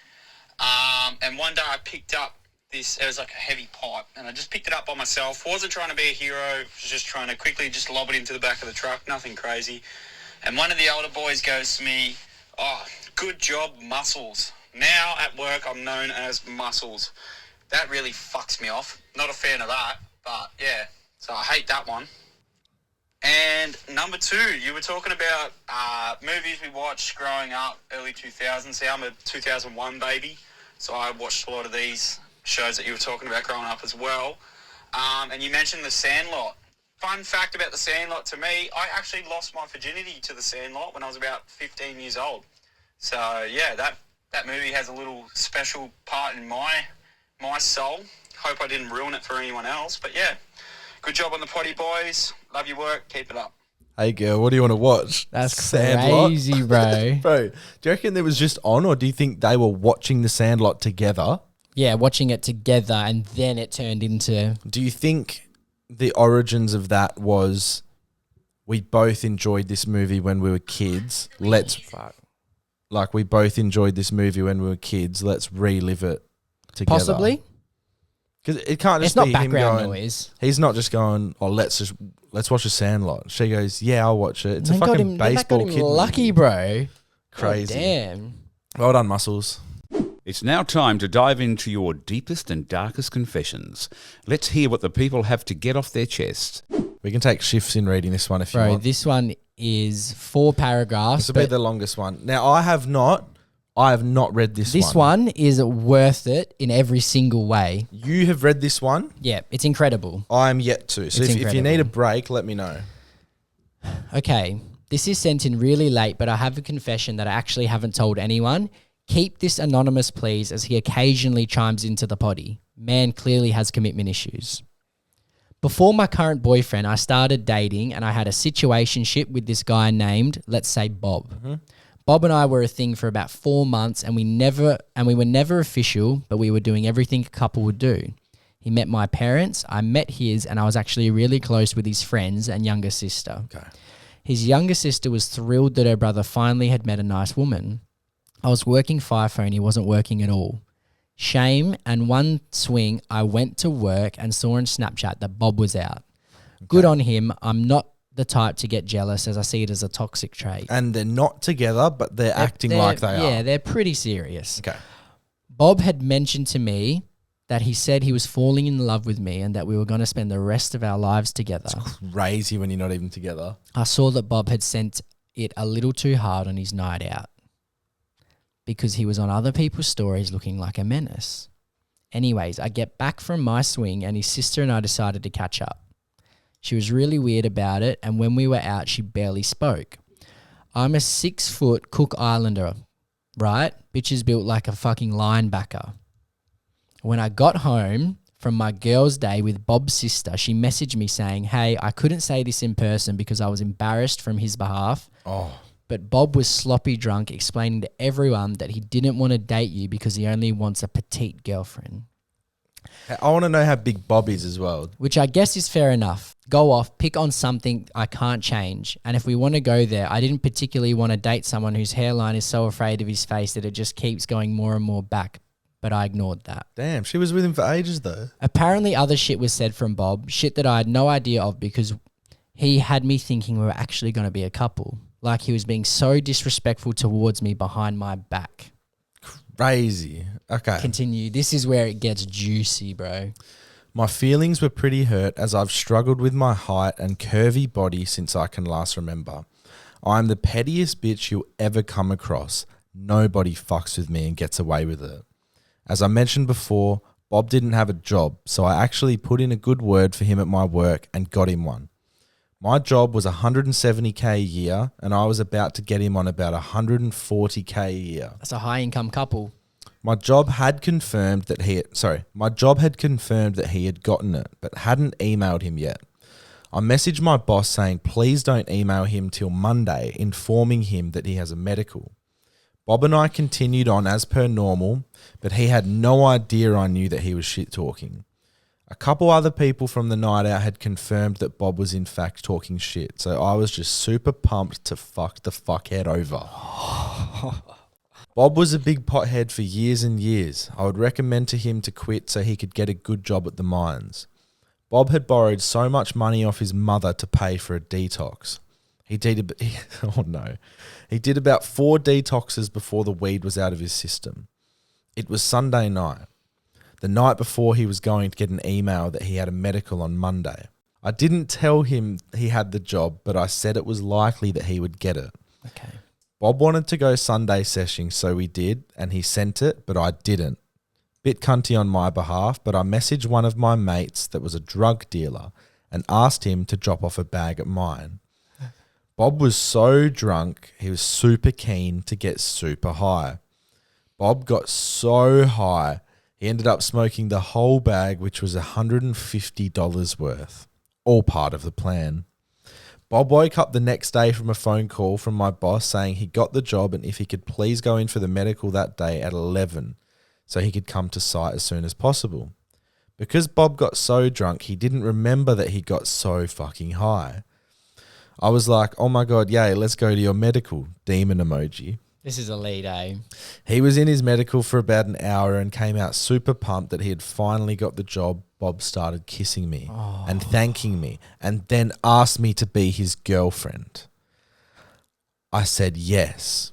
And one day I picked up this, it was like a heavy pipe, and I just picked it up by myself. Wasn't trying to be a hero, was just trying to quickly just lob it into the back of the truck, nothing crazy. And one of the older boys goes to me, "Oh, good job, Muscles." Now at work I'm known as Muscles. That really fucks me off. Not a fan of that, but yeah, so I hate that one. And number 2, you were talking about movies we watched growing up, early 2000s. See, I'm a 2001 baby, so I watched a lot of these shows that you were talking about growing up as well. And you mentioned The Sandlot. Fun fact about The Sandlot to me, I actually lost my virginity to The Sandlot when I was about 15 years old. So, yeah, that movie has a little special part in my soul. Hope I didn't ruin it for anyone else. But, yeah, good job on the potty, boys. Love your work. Keep it up. Hey, girl, what do you want to watch? That's Sandlot? crazy, bro. Bro, do you reckon it was just on, or do you think they were watching The Sandlot together? Yeah, watching it together, and then it turned into... Do you think the origins of that was we both enjoyed this movie when we were kids? We both enjoyed this movie when we were kids. Let's relive it together. Possibly. Because it can't just It's be not him background going, noise. He's not just going, "Oh, let's watch The Sandlot." She goes, "Yeah, I'll watch it." It's a fucking baseball kid. Lucky, bro. Crazy. Oh, damn. Well done, Muscles. It's now time to dive into your deepest and darkest confessions. Let's hear what the people have to get off their chest. We can take shifts in reading this one if you Bro, want. this one is 4 paragraphs. This will be the longest one. Now, I have not read this one. This one is worth it in every single way. You have read this one? Yeah, it's incredible. I'm yet to. So It's if you incredible. need a break, let me know. Okay, this is sent in really late, but I have a confession that I actually haven't told anyone. Keep this anonymous, please, as he occasionally chimes into the potty. Man clearly has commitment issues. Before my current boyfriend, I started dating and I had a situationship with this guy named, let's say, Bob. Bob and I were a thing for about 4 months, and we were never official, but we were doing everything a couple would do. He met my parents, I met his, and I was actually really close with his friends and younger sister. Okay. His younger sister was thrilled that her brother finally had met a nice woman. I was working FIFO and he wasn't working at all. Shame, and one swing, I went to work and saw on Snapchat that Bob was out. Good on him. I'm not the type to get jealous, as I see it as a toxic trait. And they're not together, but they're acting like they are. Yeah, they're pretty serious. Okay. Bob had mentioned to me that he said he was falling in love with me and that we were going to spend the rest of our lives together. Crazy when you're not even together. I saw that Bob had sent it a little too hard on his night out because he was on other people's stories looking like a menace. Anyways, I get back from my swing and his sister and I decided to catch up. She was really weird about it, and when we were out, she barely spoke. I'm a 6-foot Cook Islander, right? Bitch is built like a fucking linebacker. When I got home from my girls' day with Bob's sister, she messaged me saying, "Hey, I couldn't say this in person because I was embarrassed from his behalf. But Bob was sloppy drunk, explaining to everyone that he didn't want to date you because he only wants a petite girlfriend." I want to know how big Bob is as well. Which I guess is fair enough. Go off, pick on something I can't change. And if we want to go there, I didn't particularly want to date someone whose hairline is so afraid of his face that it just keeps going more and more back. But I ignored that. Damn, she was with him for ages though. Apparently other shit was said from Bob, shit that I had no idea of because he had me thinking we were actually going to be a couple. Like he was being so disrespectful towards me behind my back. Crazy. Okay. Continue. This is where it gets juicy, bro. My feelings were pretty hurt as I've struggled with my height and curvy body since I can last remember. I'm the pettiest bitch you'll ever come across. Nobody fucks with me and gets away with it. As I mentioned before, Bob didn't have a job, so I actually put in a good word for him at my work and got him one. My job was $170K a year, and I was about to get him on about $140K a year. That's a high income couple. My job had confirmed that he had gotten it, but hadn't emailed him yet. I messaged my boss saying, please don't email him till Monday, informing him that he has a medical. Bob and I continued on as per normal, but he had no idea I knew that he was shit talking. A couple other people from the night out had confirmed that Bob was in fact talking shit, so I was just super pumped to fuck the fuckhead over. Bob was a big pothead for years and years. I would recommend to him to quit so he could get a good job at the mines. Bob had borrowed so much money off his mother to pay for a detox. He did about 4 detoxes before the weed was out of his system. It was Sunday night, the night before he was going to get an email that he had a medical on Monday. I didn't tell him he had the job, but I said it was likely that he would get it. Okay. Bob wanted to go Sunday seshing, so we did, and he sent it, but I didn't. Bit cunty on my behalf, but I messaged one of my mates that was a drug dealer and asked him to drop off a bag at mine. Bob was so drunk, he was super keen to get super high. Bob got so high, he ended up smoking the whole bag, which was $150 worth. All part of the plan. Bob woke up the next day from a phone call from my boss saying he got the job and if he could please go in for the medical that day at 11 so he could come to site as soon as possible. Because Bob got so drunk, he didn't remember that he got so fucking high. I was like, oh my God, yay, let's go to your medical. Demon emoji. This is elite, eh? He was in his medical for about an hour and came out super pumped that he had finally got the job. Bob started kissing me and thanking me and then asked me to be his girlfriend. I said yes.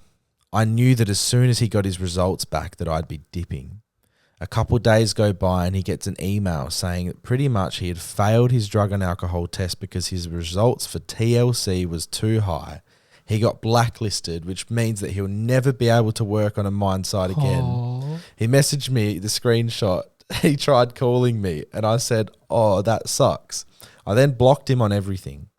I knew that as soon as he got his results back that I'd be dipping. A couple of days go by and he gets an email saying that pretty much he had failed his drug and alcohol test because his results for TLC was too high. He got blacklisted, which means that he'll never be able to work on a mine site again. Aww. He messaged me the screenshot. He tried calling me and I said, oh, that sucks. I then blocked him on everything.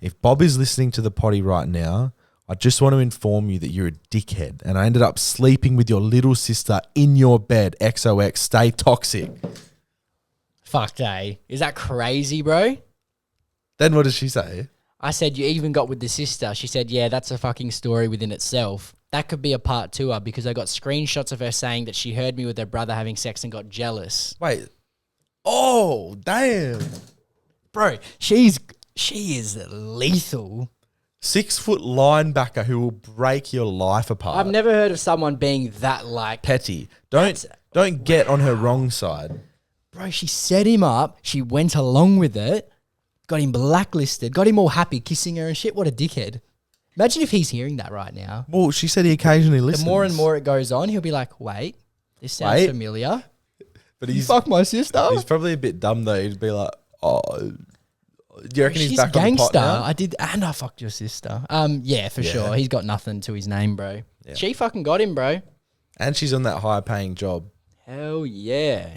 If Bob is listening to the potty right now, I just want to inform you that you're a dickhead and I ended up sleeping with your little sister in your bed. XOX, stay toxic. Fuck, eh? Is that crazy, bro? Then what does she say? I said, you even got with the sister. She said, yeah, that's a fucking story within itself. That could be a part 2 because I got screenshots of her saying that she heard me with her brother having sex and got jealous. Wait. Oh, damn. Bro, she is lethal. 6 foot linebacker who will break your life apart. I've never heard of someone being that petty. Don't get on her wrong side. Bro, she set him up. She went along with it. Got him blacklisted. Got him all happy, kissing her and shit. What a dickhead. Imagine if he's hearing that right now. Well, she said he occasionally listens. The more and more it goes on, he'll be like, wait, this sounds familiar. But you fuck my sister? He's probably a bit dumb though. He'd be like, oh, do you reckon he's back gangster. on the pot now? I did, and I fucked your sister. Yeah, for sure. He's got nothing to his name, bro. Yeah. She fucking got him, bro. And she's on that higher paying job. Hell yeah.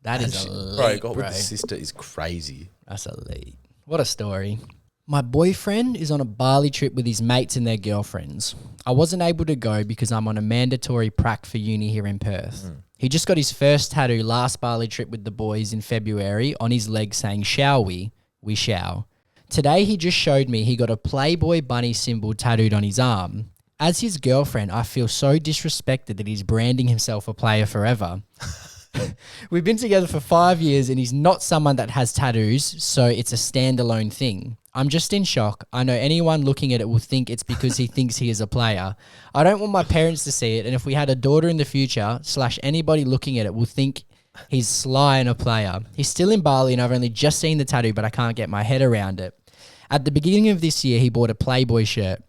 That is elite, bro. Got with the sister is crazy. That's elite. What a story. My boyfriend is on a Bali trip with his mates and their girlfriends. I wasn't able to go because I'm on a mandatory prac for uni here in Perth. He just got his first tattoo last Bali trip with the boys in February on his leg saying, shall we? We shall. Today he just showed me he got a Playboy bunny symbol tattooed on his arm. As his girlfriend, I feel so disrespected that he's branding himself a player forever. We've been together for 5 years and he's not someone that has tattoos, so it's a standalone thing. I'm just in shock. I know anyone looking at it will think it's because he thinks he is a player. I don't want my parents to see it, and if we had a daughter in the future, / anybody looking at it will think he's sly and a player. He's still in Bali and I've only just seen the tattoo, but I can't get my head around it. At the beginning of this year, he bought a Playboy shirt.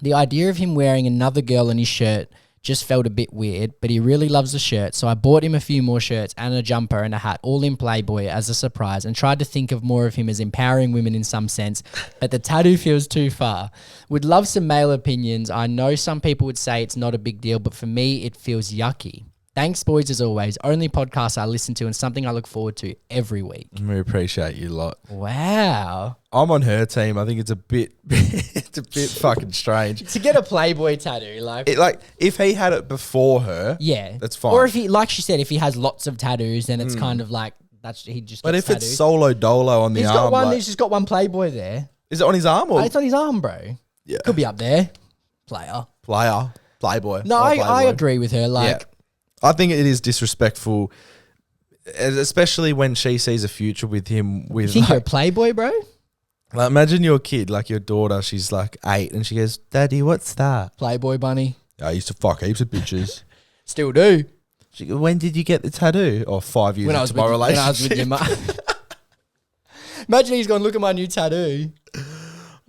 The idea of him wearing another girl on his shirt just felt a bit weird, but he really loves the shirt, so I bought him a few more shirts and a jumper and a hat, all in Playboy as a surprise, and tried to think of more of him as empowering women in some sense, but the tattoo feels too far. Would love some male opinions. I know some people would say it's not a big deal, but for me, it feels yucky. Thanks, boys, as always. Only podcast I listen to and something I look forward to every week. We appreciate you a lot. Wow. I'm on her team. I think it's a bit fucking strange. To get a Playboy tattoo, like if he had it before her, yeah, that's fine. Or if he, like she said, if he has lots of tattoos, then it's kind of like he just. But gets if tattoos. it's solo dolo on the He's arm, got one. like- He's just got one Playboy there. is it on his arm or It's on his arm, bro. Yeah. Could be up there. Player. Playboy? No, Or I Playboy. agree with her. Like, I think it is disrespectful, especially when she sees a future with him. you With think you're a like, Playboy, bro? like, imagine your kid, like your daughter, she's like 8, and she goes, "Daddy, what's that?" Playboy bunny. I used to fuck heaps of bitches. Still do. She goes, "When did you get the tattoo?" Or 5 years into my relationship. When I was with your mum. Imagine he's going to look at my new tattoo.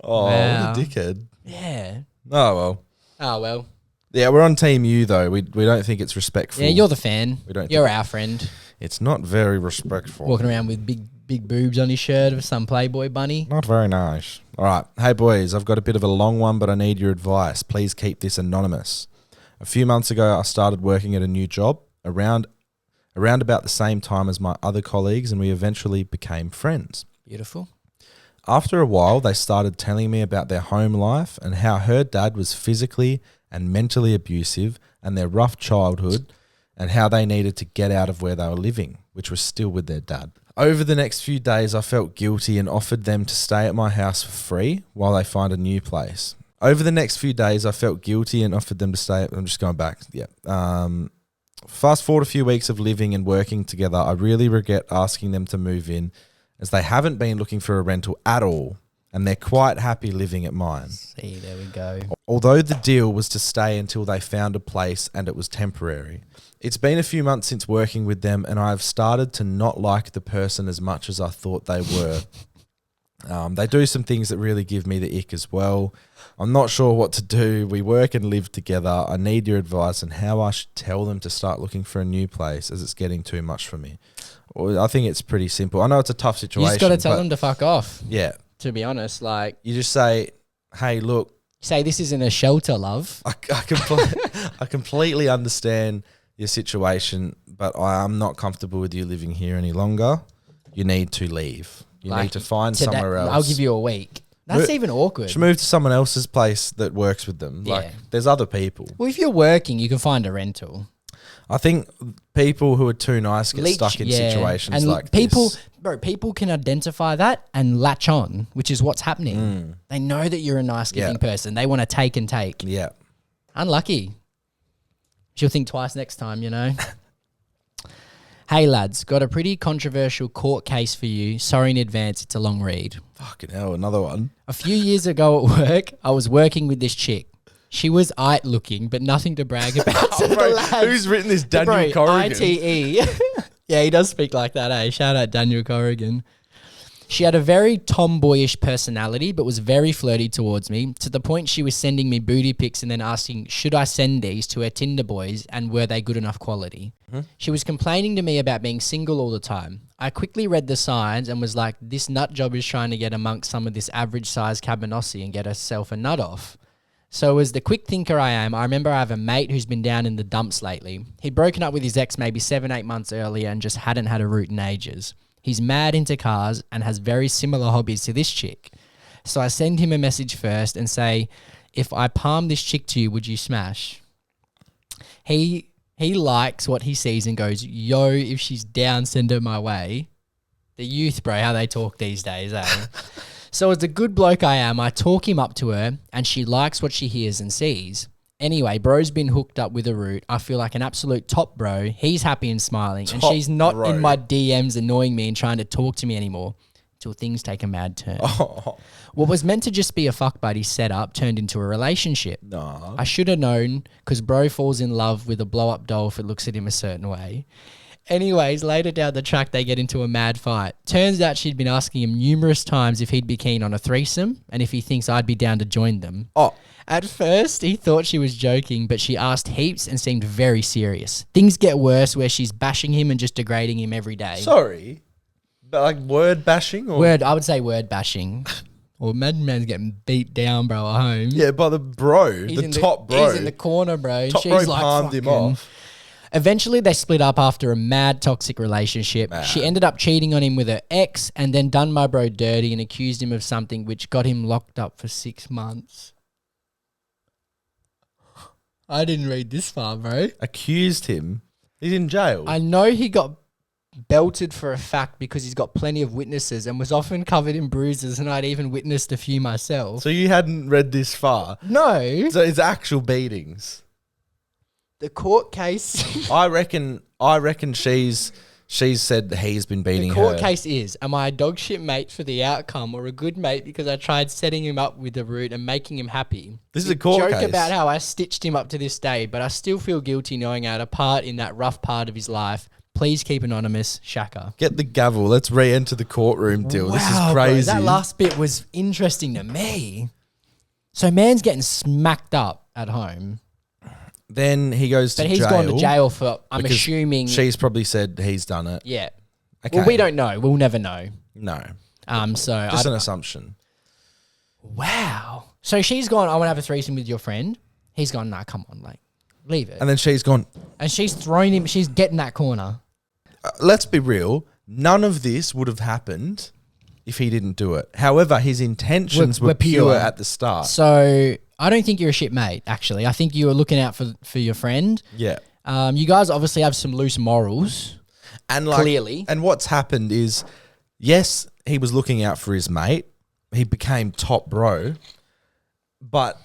Oh, Wow. what a dickhead. Yeah. Oh well. Oh, well. Yeah, we're on team you though. We don't think it's respectful. Yeah, you're the fan. We don't You're think- our friend. It's not very respectful. Walking around with big boobs on his shirt of some Playboy bunny. Not very nice. All right. Hey, boys, I've got a bit of a long one, but I need your advice. Please keep this anonymous. A few months ago, I started working at a new job around about the same time as my other colleagues, and we eventually became friends. Beautiful. After a while, they started telling me about their home life and how her dad was physically and mentally abusive and their rough childhood and how they needed to get out of where they were living, which was still with their dad. Over the next few days, I felt guilty and offered them to stay at my house for free while they find a new place. I'm just going back. Yeah. Fast forward a few weeks of living and working together, I really regret asking them to move in as they haven't been looking for a rental at all and they're quite happy living at mine. See, there we go. Although the deal was to stay until they found a place and it was temporary. It's been a few months since working with them and I've started to not like the person as much as I thought they were. They do some things that really give me the ick as well. I'm not sure what to do. We work and live together. I need your advice on how I should tell them to start looking for a new place as it's getting too much for me. Well, I think it's pretty simple. I know it's a tough situation. You just got to tell them to fuck off. Yeah. To be honest, like You just say, hey, look, say this isn't a shelter, love. I completely understand your situation, but I am not comfortable with you living here any longer. You need to leave. You need to find somewhere else. I'll give you a week. That's even awkward. Just move to someone else's place that works with them. Yeah. Like, there's other people. Well, if you're working, you can find a rental. I think people who are too nice get stuck in situations and like people, this. Bro, people can identify that and latch on, which is what's happening. They know that you're a nice giving person. They want to take and take. Yeah. Unlucky. She'll think twice next time, you know. Hey lads, got a pretty controversial court case for you. Sorry in advance, it's a long read. Fucking hell, another one. A few years ago at work, I was working with this chick. She was it looking, but nothing to brag about to the lads. Who's written this? Daniel Bro, Corrigan? ITE. Yeah, he does speak like that, eh? Shout out Daniel Corrigan. She had a very tomboyish personality, but was very flirty towards me, to the point she was sending me booty pics and then asking, should I send these to her Tinder boys and were they good enough quality? She was complaining to me about being single all the time. I quickly read the signs and was like, this nut job is trying to get amongst some of this average size cabanossi and get herself a nut off. So as the quick thinker I am, I remember I have a mate who's been down in the dumps lately. He'd broken up with his ex maybe 7-8 months earlier and just hadn't had a root in ages. He's mad into cars and has very similar hobbies to this chick. So I send him a message first and say, if I palm this chick to you, would you smash? He likes what he sees and goes, yo, if she's down, send her my way. The youth, bro, how they talk these days, eh? So as a good bloke I am, I talk him up to her and she likes what she hears and sees. Anyway, bro's been hooked up with a root. I feel like an absolute top bro. He's happy and smiling. And she's not in my DMs annoying me and trying to talk to me anymore until things take a mad turn. What was meant to just be a fuck buddy setup turned into a relationship. No. I should have known because bro falls in love with a blow-up doll if it looks at him a certain way. Anyways, later down the track, they get into a mad fight. Turns out she'd been asking him numerous times if he'd be keen on a threesome and if he thinks I'd be down to join them. At first, he thought she was joking, but she asked heaps and seemed very serious. Things get worse where she's bashing him and just degrading him every day. Sorry, but like word bashing or I would say word bashing. Or imagine man's getting beat down, bro, at home. yeah, by the bro, He's the top bro. He's in the corner, bro. And Top she's bro like, palmed him off. Eventually, they split up after a mad toxic relationship. She ended up cheating on him with her ex and then done my bro dirty and accused him of something which got him locked up for 6 months. I didn't read this far, bro. Accused him? He's in jail. I know he got belted for a fact because he's got plenty of witnesses and was often covered in bruises, and I'd even witnessed a few myself. So you hadn't read this far? No. So it's actual beatings. The court case. I reckon she's said that he's been beating The court her. case is, am I a dog shit mate for the outcome or a good mate because I tried setting him up with the route and making him happy? This is a court joke case. about how I stitched him up to this day, but I still feel guilty knowing I had a part in that rough part of his life. Please keep anonymous, Shaka. Get the gavel. Let's re-enter the courtroom deal. This is Wow, crazy. bro, that last bit was interesting to me. So man's getting smacked up at home. Then he goes to But he's jail. gone to jail for, I'm because assuming. She's probably said he's done it. Yeah. Okay. Well, we don't know. We'll never know. No. So Just an assumption. Wow. So she's gone, I want to have a threesome with your friend. He's gone, nah, come on, like, leave it. And then she's gone, And she's thrown him, she's getting that corner. let's be real. None of this would have happened if he didn't do it. However, his intentions were pure at the start. So I don't think you're a shit mate, actually. I think you were looking out for your friend. Yeah. You guys obviously have some loose morals. And like, Clearly. And what's happened is, yes, he was looking out for his mate. He became top bro. But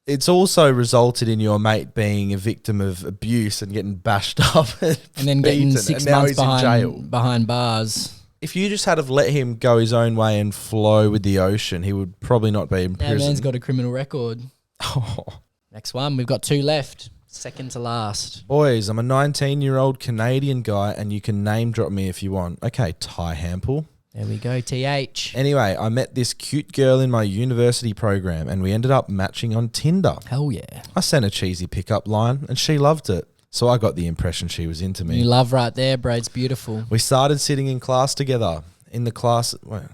it's also resulted in your mate being a victim of abuse and getting bashed up and then getting beaten, 6 and now months he's in jail. behind bars. If you just had have let him go his own way and flow with the ocean, he would probably not be in That prison. man's got a criminal record. Oh. Next one, we've got 2 left. Second to last. Boys, I'm a 19-year-old Canadian guy, and you can name drop me if you want. Okay, Ty Hample. There we go, TH. Anyway, I met this cute girl in my university program, and we ended up matching on Tinder. Hell yeah. I sent a cheesy pickup line, and she loved it. So I got the impression she was into me. You love right there, bro. It's beautiful. We started sitting in class together. In the class, well,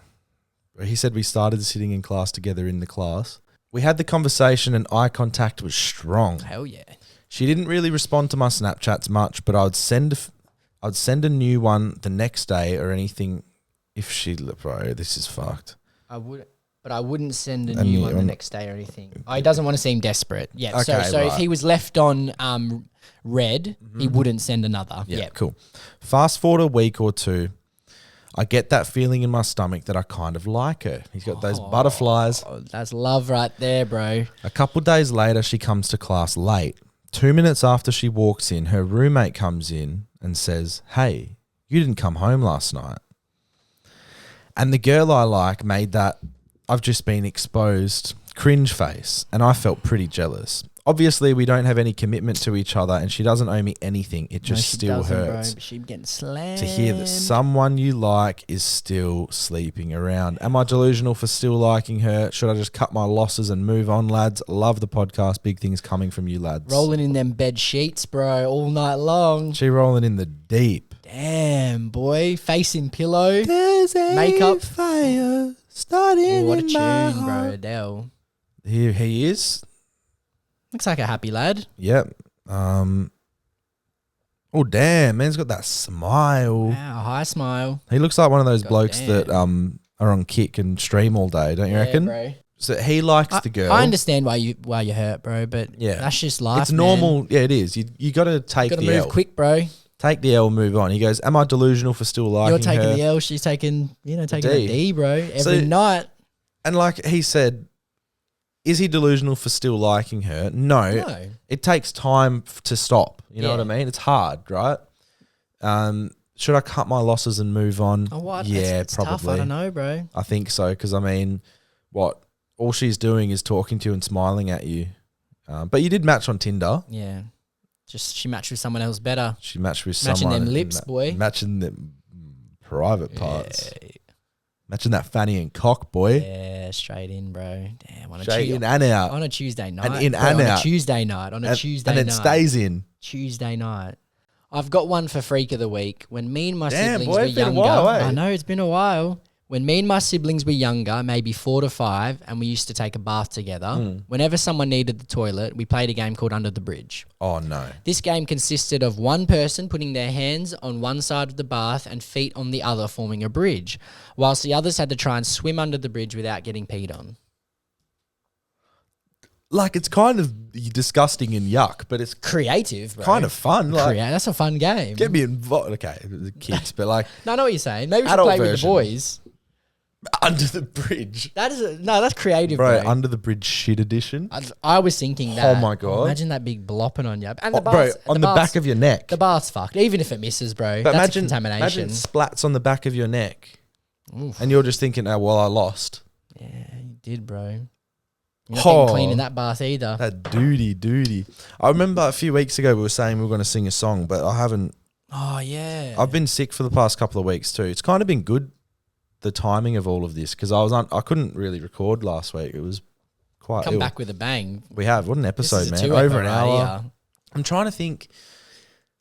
he said we started sitting in class together in the class. We had the conversation, and eye contact was strong. Hell yeah. She didn't really respond to my Snapchats much, but I'd send a new one the next day or anything. If she, bro, this is fucked. I wouldn't send a new one the next day or anything. Oh, he doesn't want to seem desperate. Yeah. Okay, so if right. he was left on red, he wouldn't send another. Yeah, cool. Fast forward a week or two, I get that feeling in my stomach that I kind of like her. He's got those butterflies. Oh, that's love right there, bro. A couple days later, she comes to class late. 2 minutes after she walks in, her roommate comes in and says, "Hey, you didn't come home last night." And the girl I like made that "I've just been exposed" cringe face, and I felt pretty jealous. Obviously, we don't have any commitment to each other, and she doesn't owe me anything. It just still hurts. Bro, she's getting slammed. To hear that someone you like is still sleeping around. Am I delusional for still liking her? Should I just cut my losses and move on, lads? Love the podcast. Big things coming from you, lads. Rolling in them bed sheets, bro, all night long. She rolling in the deep. Damn, boy. Face in pillow. There's a Makeup. fire starting Oh, what a in tune, my bro. heart. Adele. Here he is. Looks like a happy lad. Yep. Oh, damn. Man's got that smile. Wow, high smile. He looks like one of those God blokes damn. that are on Kick and stream all day, don't you reckon? Bro. So he likes the girl. I understand why you hurt, bro, but Yeah. that's just life. It's normal. Yeah, it is. You got to take Got to the move L. quick, bro. Take the L, move on. He goes, "Am I delusional for still liking You're taking her?" the L. She's taking, taking D. a D, bro. Every So- night. And like he said, is he delusional for still liking her? No. It takes time to stop. You know Yeah. what I mean? It's hard, right? Should I cut my losses and move on? Oh, what? Yeah, it's probably. tough. I don't know, bro. I think so, because I mean, what? All she's doing is talking to you and smiling at you. But you did match on Tinder. Yeah. Just she matched with someone else better. She matched with Matching someone. them lips, boy. Matching the private parts. Matching that fanny and cock, boy. Yeah, straight in, bro. Damn, on a Straight in and out. on a Tuesday night. And in bro, and on out. a Tuesday night. On a Tuesday and night. it stays in. Tuesday night. I've got one for Freak of the Week. When me and my Damn, siblings boy, were it's been a younger. while, eh? I know, it's been a while. When me and my siblings were younger, maybe 4 to 5, and we used to take a bath together, whenever someone needed the toilet, we played a game called Under the Bridge. Oh, no. This game consisted of one person putting their hands on one side of the bath and feet on the other, forming a bridge, whilst the others had to try and swim under the bridge without getting peed on. Like, it's kind of disgusting and yuck, but it's Creative, bro. kind of fun. Like, That's a fun game. get me involved. Okay, the kids, but like No, I know what you're saying. Maybe we should Adult play with the version. boys. Under the Bridge. That's creative, Bro, bro. Under the Bridge shit edition. I was thinking that. Oh my God. Imagine that big blopping on you. And the Bro, bath's, on the back of your neck. The bath's fucked. Even if it misses, bro. But That's imagine contamination. splats on the back of your neck. Oof. And you're just thinking, oh, well, I lost. Yeah, you did, bro. You're not getting clean in that bath either. That duty. I remember a few weeks ago we were saying we were going to sing a song, but I haven't. Oh, yeah. I've been sick for the past couple of weeks too. It's kind of been good, the timing of all of this, because I couldn't really record last week. It was quite Come ill. back with a bang. We have. What an episode, This is a man. 2 Over an episode, hour. yeah. I'm trying to think,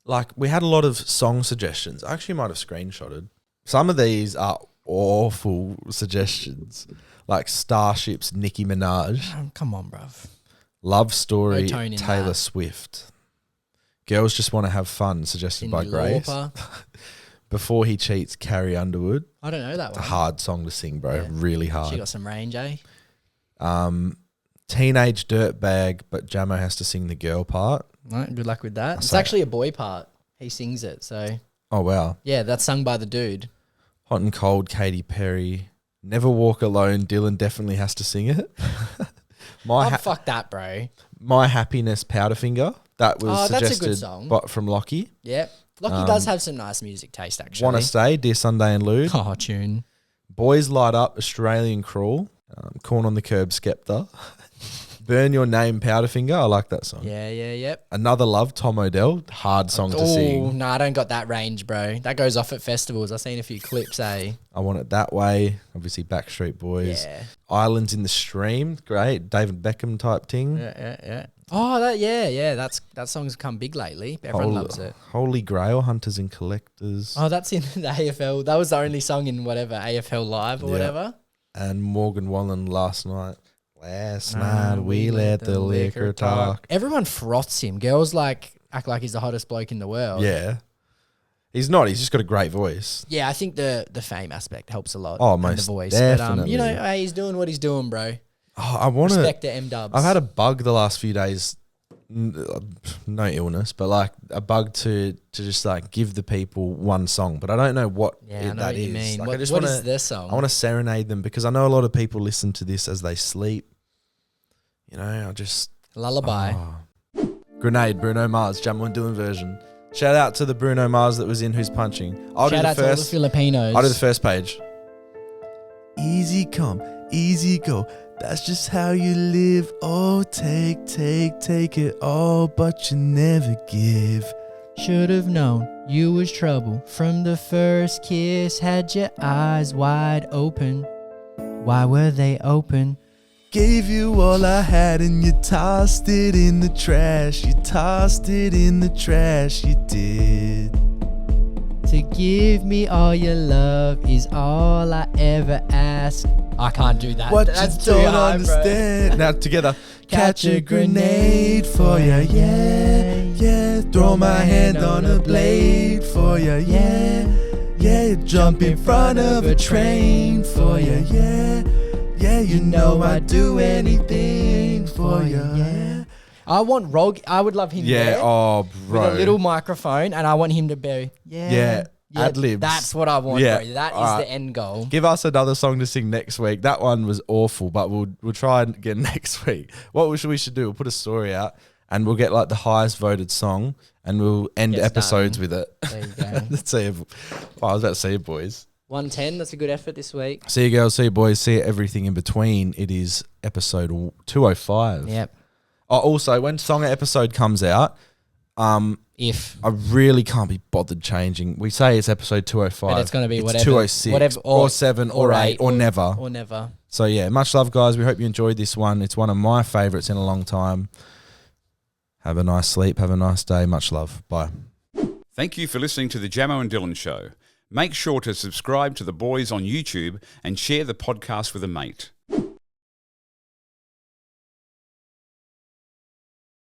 like, we had a lot of song suggestions. I actually might have screenshotted. Some of these are awful suggestions, like Starship's Nicki Minaj, Come on, bruv. Love Story, No tone in Taylor that. Swift, Girls Just Want to Have Fun, suggested by Cyndi Grace. Lauper. Before He Cheats, Carrie Underwood. I don't know that It's a one. hard song to sing, bro. Yeah. Really She hard. got some range, eh? Teenage Dirtbag, but Jamo has to sing the girl part. Right, good luck with that. It's say- actually a boy part. He sings it, so Oh, wow. yeah, that's sung by the dude. Hot and Cold, Katy Perry. Never Walk Alone, Dylan definitely has to sing it. Fuck that, bro. My Happiness, Powderfinger. That was Oh, that's a good suggested song. But from Lockie. Yep. Lockie does have some nice music taste, actually. Wanna Stay, Dear Sunday and Lewd. Oh, tune. Boys Light Up, Australian Crawl. Corn on the Curb, Skepta. Burn Your Name, Powderfinger. I like that song. Yeah, yep. Another Love, Tom Odell. Hard song to Oh, sing. no, I don't got that range, bro. That goes off at festivals. I've seen a few clips, eh? I Want It That Way. Obviously, Backstreet Boys. Yeah. Islands in the Stream. Great. David Beckham type thing. Yeah. Oh, that song's come big lately. Everyone loves it. Holy Grail, Hunters and Collectors. Oh, that's in the AFL. That was the only song in whatever, AFL Live or Yeah. whatever. And Morgan Wallen, Last Night. Last night we let the liquor talk. Everyone froths him. Girls act like he's the hottest bloke in the world. Yeah. He's not. He's just got a great voice. Yeah, I think the fame aspect helps a lot. Oh, and the most voice. definitely. But, hey, he's doing what he's doing, bro. Oh, I want to. Respect to M-dubs. I've had a bug the last few days. No illness, but like a bug to just like give the people one song, but I don't know what I know that what you is. mean. Like, What is this song? I want to serenade them because I know a lot of people listen to this as they sleep. You know, I just Lullaby. Grenade, Bruno Mars, Jamo and Dylan version. Shout out to the Bruno Mars that was in Who's Punching. I'll Shout do out the to all the first. Filipinos. I'll do the first page. Easy come, easy go. That's just how you live. Oh, take it all, but you never give. Should have known you was trouble from the first kiss. Had your eyes wide open. Why were they open? Gave you all I had and you tossed it in the trash. You tossed it in the trash, you did. To give me all your love is all I ever ask. I can't do that. What That's you too don't high, understand. Now together. Catch a grenade for ya, yeah. Throw my hand on a blade for ya, yeah. Jump in front of a train for ya, yeah. You know I'd do anything for ya, yeah. I want Rog. I would love him there Oh, with a little microphone, and I want him to be ad-libs. That's what I want, Yeah. bro. That is Alright. the end goal. Give us another song to sing next week. That one was awful, but we'll try again next week. What we should do, we'll put a story out and we'll get like the highest voted song and we'll end Gets episodes done. with it. There you go. Let's see. I was about to see you, boys. 110. That's a good effort this week. See you, girls. See you, boys. See you, everything in between. It is episode 205. Yep. Oh, also, when Songer episode comes out, If I really can't be bothered changing. We say it's episode 205. But it's gonna be whatever- 206, whatever- or 7, or 8, or never. or never. So, yeah, much love, guys. We hope you enjoyed this one. It's one of my favourites in a long time. Have a nice sleep. Have a nice day. Much love. Bye. Thank you for listening to the Jamo and Dylan Show. Make sure to subscribe to the boys on YouTube and share the podcast with a mate.